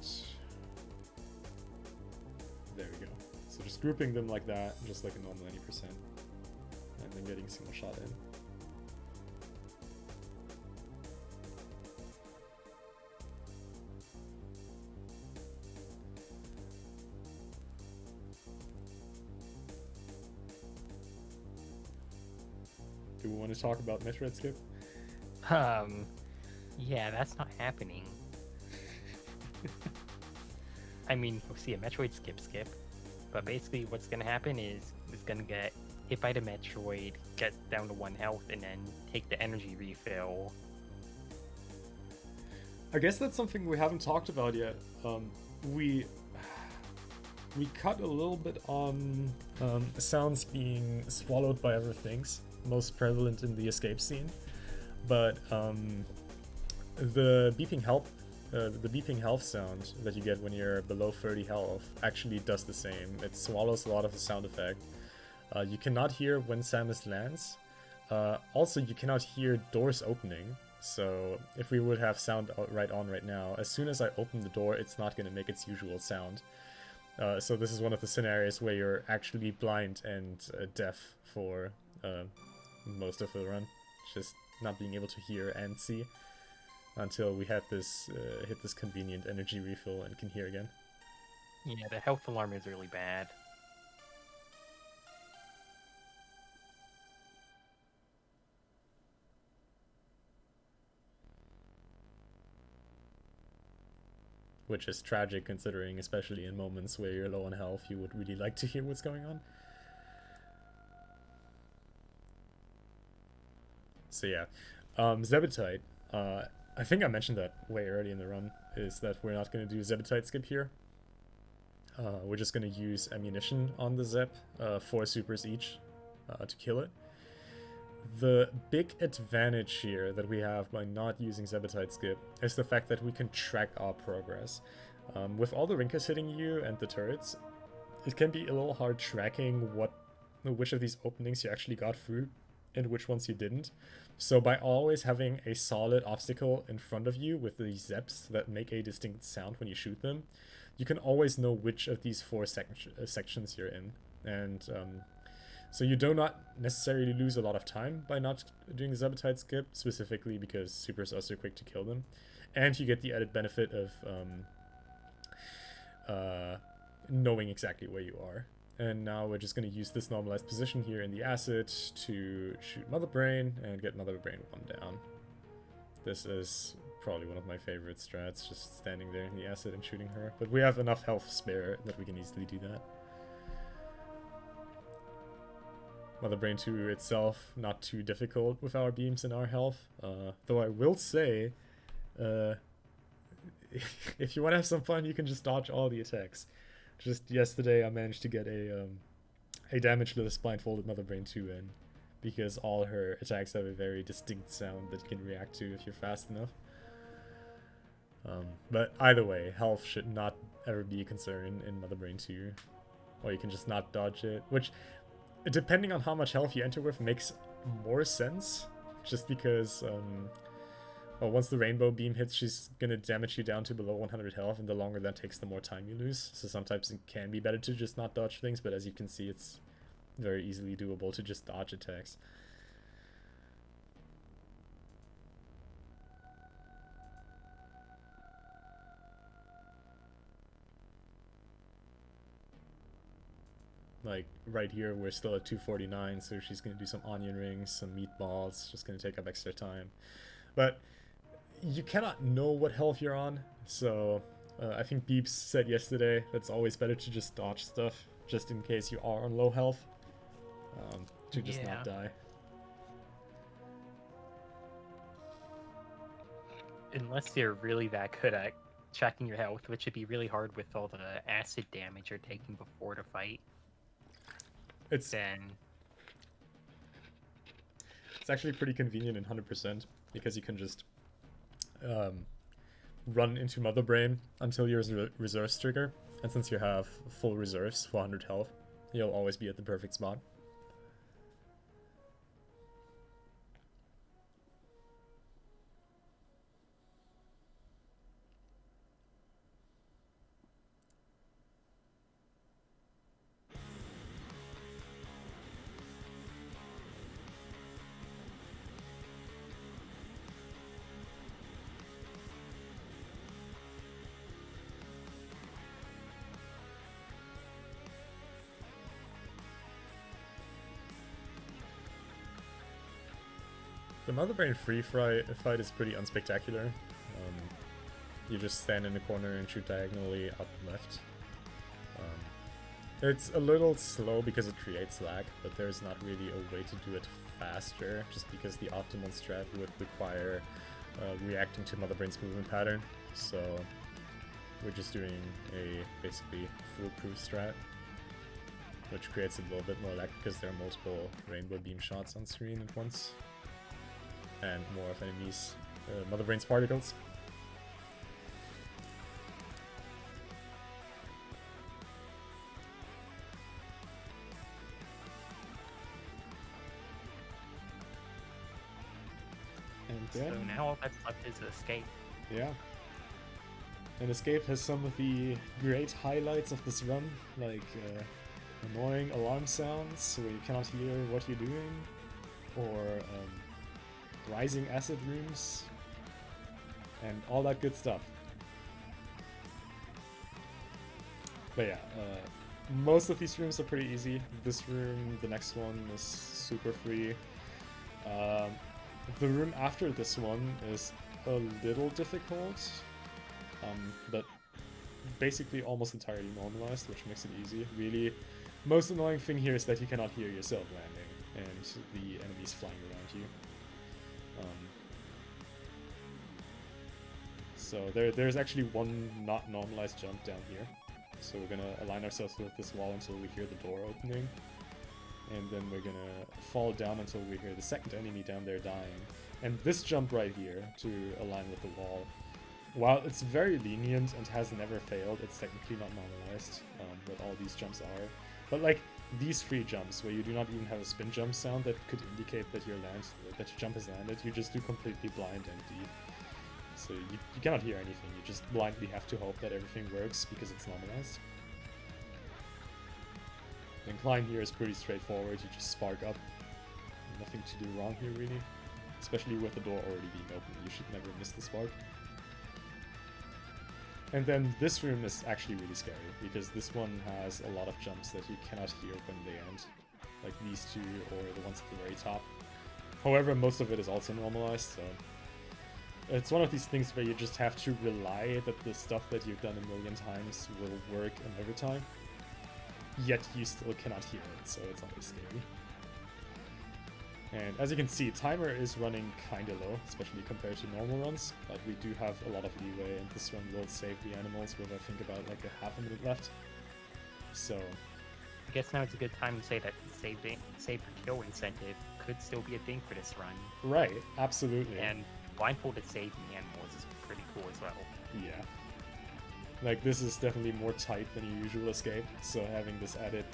Speaker 1: There we go. So just grouping them like that, just like a normal 80%. And then getting a single shot in. Do we want to talk about Metroid skip?
Speaker 2: Yeah, that's not happening. I mean, we'll see a Metroid skip, but basically what's gonna happen is it's gonna get hit by the Metroid, get down to 1 health, and then take the energy refill.
Speaker 1: I guess that's something we haven't talked about yet. We cut a little bit on sounds being swallowed by other things, most prevalent in the escape scene, but the beeping health sound that you get when you're below 30 health actually does the same. It swallows a lot of the sound effect. You cannot hear when Samus lands. Also, you cannot hear doors opening. So if we would have sound right now, as soon as I open the door, it's not going to make its usual sound. So this is one of the scenarios where you're actually blind and deaf for most of the run, just not being able to hear and see until we had this hit this convenient energy refill and can hear again.
Speaker 2: Yeah, the health alarm is really bad.
Speaker 1: Which is tragic considering, especially in moments where you're low on health, you would really like to hear what's going on. So yeah, Zebetite, I think I mentioned that way early in the run, is that we're not going to do Zebetite skip here. We're just going to use ammunition on the Zeb, 4 supers each, to kill it. The big advantage here that we have by not using Zebetite skip is the fact that we can track our progress. With all the Rinkers hitting you and the turrets, it can be a little hard tracking which of these openings you actually got through and which ones you didn't. So by always having a solid obstacle in front of you with these Zeps that make a distinct sound when you shoot them, you can always know which of these 4 sections you're in. And so you do not necessarily lose a lot of time by not doing the Zebetite skip, specifically because supers are so quick to kill them. And you get the added benefit of knowing exactly where you are. And now we're just going to use this normalized position here in the acid to shoot Mother Brain and get Mother Brain 1 down. This is probably one of my favorite strats, just standing there in the acid and shooting her. But we have enough health spare that we can easily do that. Mother Brain 2 itself, not too difficult with our beams and our health. Though I will say, if you want to have some fun, you can just dodge all the attacks. Just yesterday I managed to get a damageless blindfolded Mother Brain 2 in, because all her attacks have a very distinct sound that you can react to if you're fast enough. But either way, health should not ever be a concern in Mother Brain 2. Or you can just not dodge it, which, depending on how much health you enter with, makes more sense. Just because, well, once the rainbow beam hits, she's gonna damage you down to below 100 health, and the longer that takes, the more time you lose. So sometimes it can be better to just not dodge things, but as you can see, it's very easily doable to just dodge attacks. Like, right here, we're still at 249, so she's going to do some onion rings, some meatballs, just going to take up extra time. But you cannot know what health you're on, so I think Beeps said yesterday that's always better to just dodge stuff, just in case you are on low health, to just not die.
Speaker 2: Unless you're really that good at tracking your health, which would be really hard with all the acid damage you're taking before the fight.
Speaker 1: It's
Speaker 2: then
Speaker 1: it's actually pretty convenient in 100%, because you can just run into Mother Brain until your reserves trigger, and since you have full reserves, 400 health, you'll always be at the perfect spot. The Mother Brain free fight is pretty unspectacular. You just stand in the corner and shoot diagonally up left. It's a little slow because it creates lag, but there's not really a way to do it faster, just because the optimal strat would require reacting to Mother Brain's movement pattern. So we're just doing a basically foolproof strat, which creates a little bit more lag because there are multiple rainbow beam shots on screen at once. And more of enemies, Mother Brain's particles. And then,
Speaker 2: so now all that's left is escape.
Speaker 1: Yeah. And Escape has some of the great highlights of this run, like annoying alarm sounds where you cannot hear what you're doing, or rising acid rooms, and all that good stuff. But yeah, most of these rooms are pretty easy. This room, the next one is super free. The room after this one is a little difficult, but basically almost entirely normalized, which makes it easy. Really, most annoying thing here is that you cannot hear yourself landing and the enemies flying around you. So there's actually one not normalized jump down here. So we're gonna align ourselves with this wall until we hear the door opening. And then we're gonna fall down until we hear the second enemy down there dying. And this jump right here to align with the wall, while it's very lenient and has never failed, it's technically not normalized, what all these jumps are. But like these three jumps, where you do not even have a spin jump sound that could indicate that your jump has landed, you just do completely blind and deep. So you cannot hear anything, you just blindly have to hope that everything works because it's normalized. The incline here is pretty straightforward, you just spark up. Nothing to do wrong here really. Especially with the door already being open, you should never miss the spark. And then this room is actually really scary, because this one has a lot of jumps that you cannot hear when they end. Like these two, or the ones at the very top. However, most of it is also normalized, so it's one of these things where you just have to rely that the stuff that you've done a million times will work every time. Yet you still cannot hear it, so it's always scary. And as you can see, timer is running kinda low, especially compared to normal runs, but we do have a lot of leeway, and this run will save the animals with I think about like a half a minute left. So
Speaker 2: I guess now it's a good time to say that the save for kill incentive could still be a thing for this run.
Speaker 1: right, absolutely.
Speaker 2: And blindfolded saving the animals is pretty cool as well.
Speaker 1: Yeah. Like, this is definitely more tight than your usual escape, so having this added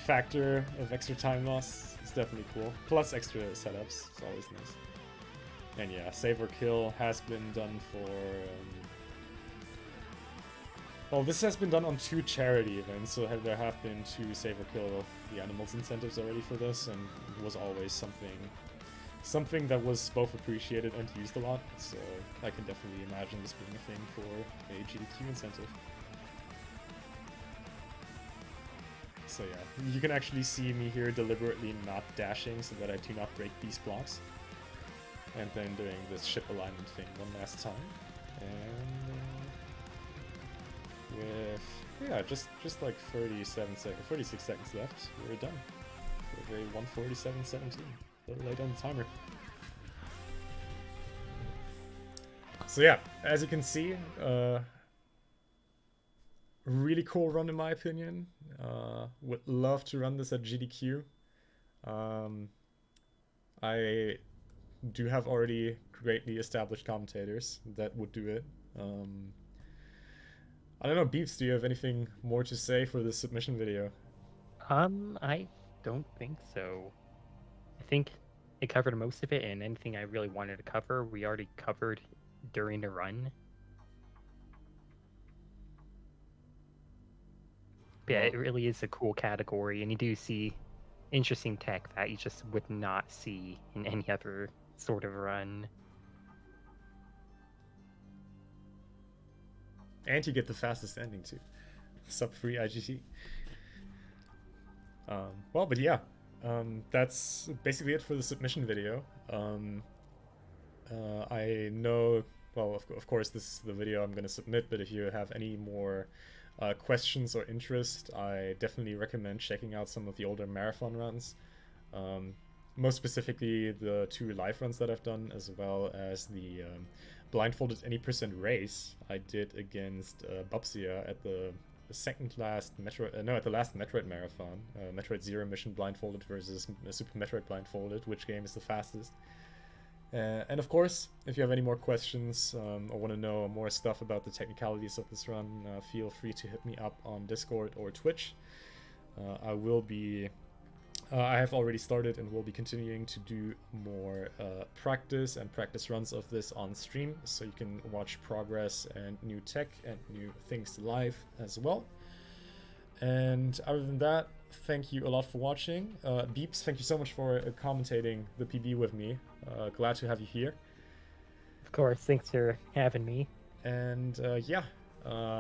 Speaker 1: factor of extra time loss is definitely cool. Plus extra setups, it's always nice. And yeah, save or kill has been done for... well, this has been done on 2 charity events, so there have been 2 save or kill the animals incentives already for this, and it was always something that was both appreciated and used a lot, so I can definitely imagine this being a thing for a AGDQ incentive. So yeah, you can actually see me here deliberately not dashing so that I do not break these blocks. And then doing this ship alignment thing one last time. And with, yeah, just like 36 seconds left, we're done. With a 1:47.17. A little late on the timer. So yeah, as you can see, really cool run in my opinion. Would love to run this at GDQ. I do have already greatly established commentators that would do it. I don't know, Beeps, do you have anything more to say for this submission video?
Speaker 2: I don't think so. I think it covered most of it, and anything I really wanted to cover, we already covered during the run. But yeah, it really is a cool category, and you do see interesting tech that you just would not see in any other sort of run.
Speaker 1: And you get the fastest ending too. Sub 3 IGT. Well, but yeah, that's basically it for the submission video. I know, well, of course, this is the video I'm going to submit, but if you have any more questions or interest, I definitely recommend checking out some of the older marathon runs. Most specifically, the 2 live runs that I've done, as well as the blindfolded any percent race I did against Bubsia at the last Metroid marathon, Metroid Zero Mission blindfolded versus Super Metroid blindfolded, which game is the fastest. And of course, if you have any more questions or want to know more stuff about the technicalities of this run, feel free to hit me up on Discord or Twitch. I will be I have already started and will be continuing to do more practice and practice runs of this on stream, so you can watch progress and new tech and new things live as well. And other than that, thank you a lot for watching. Beeps, thank you so much for commentating the PB with me. Glad to have you here.
Speaker 2: Of course, thanks for having me.
Speaker 1: And yeah,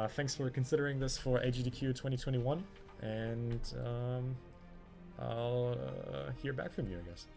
Speaker 1: thanks for considering this for AGDQ 2021. And I'll hear back from you, I guess.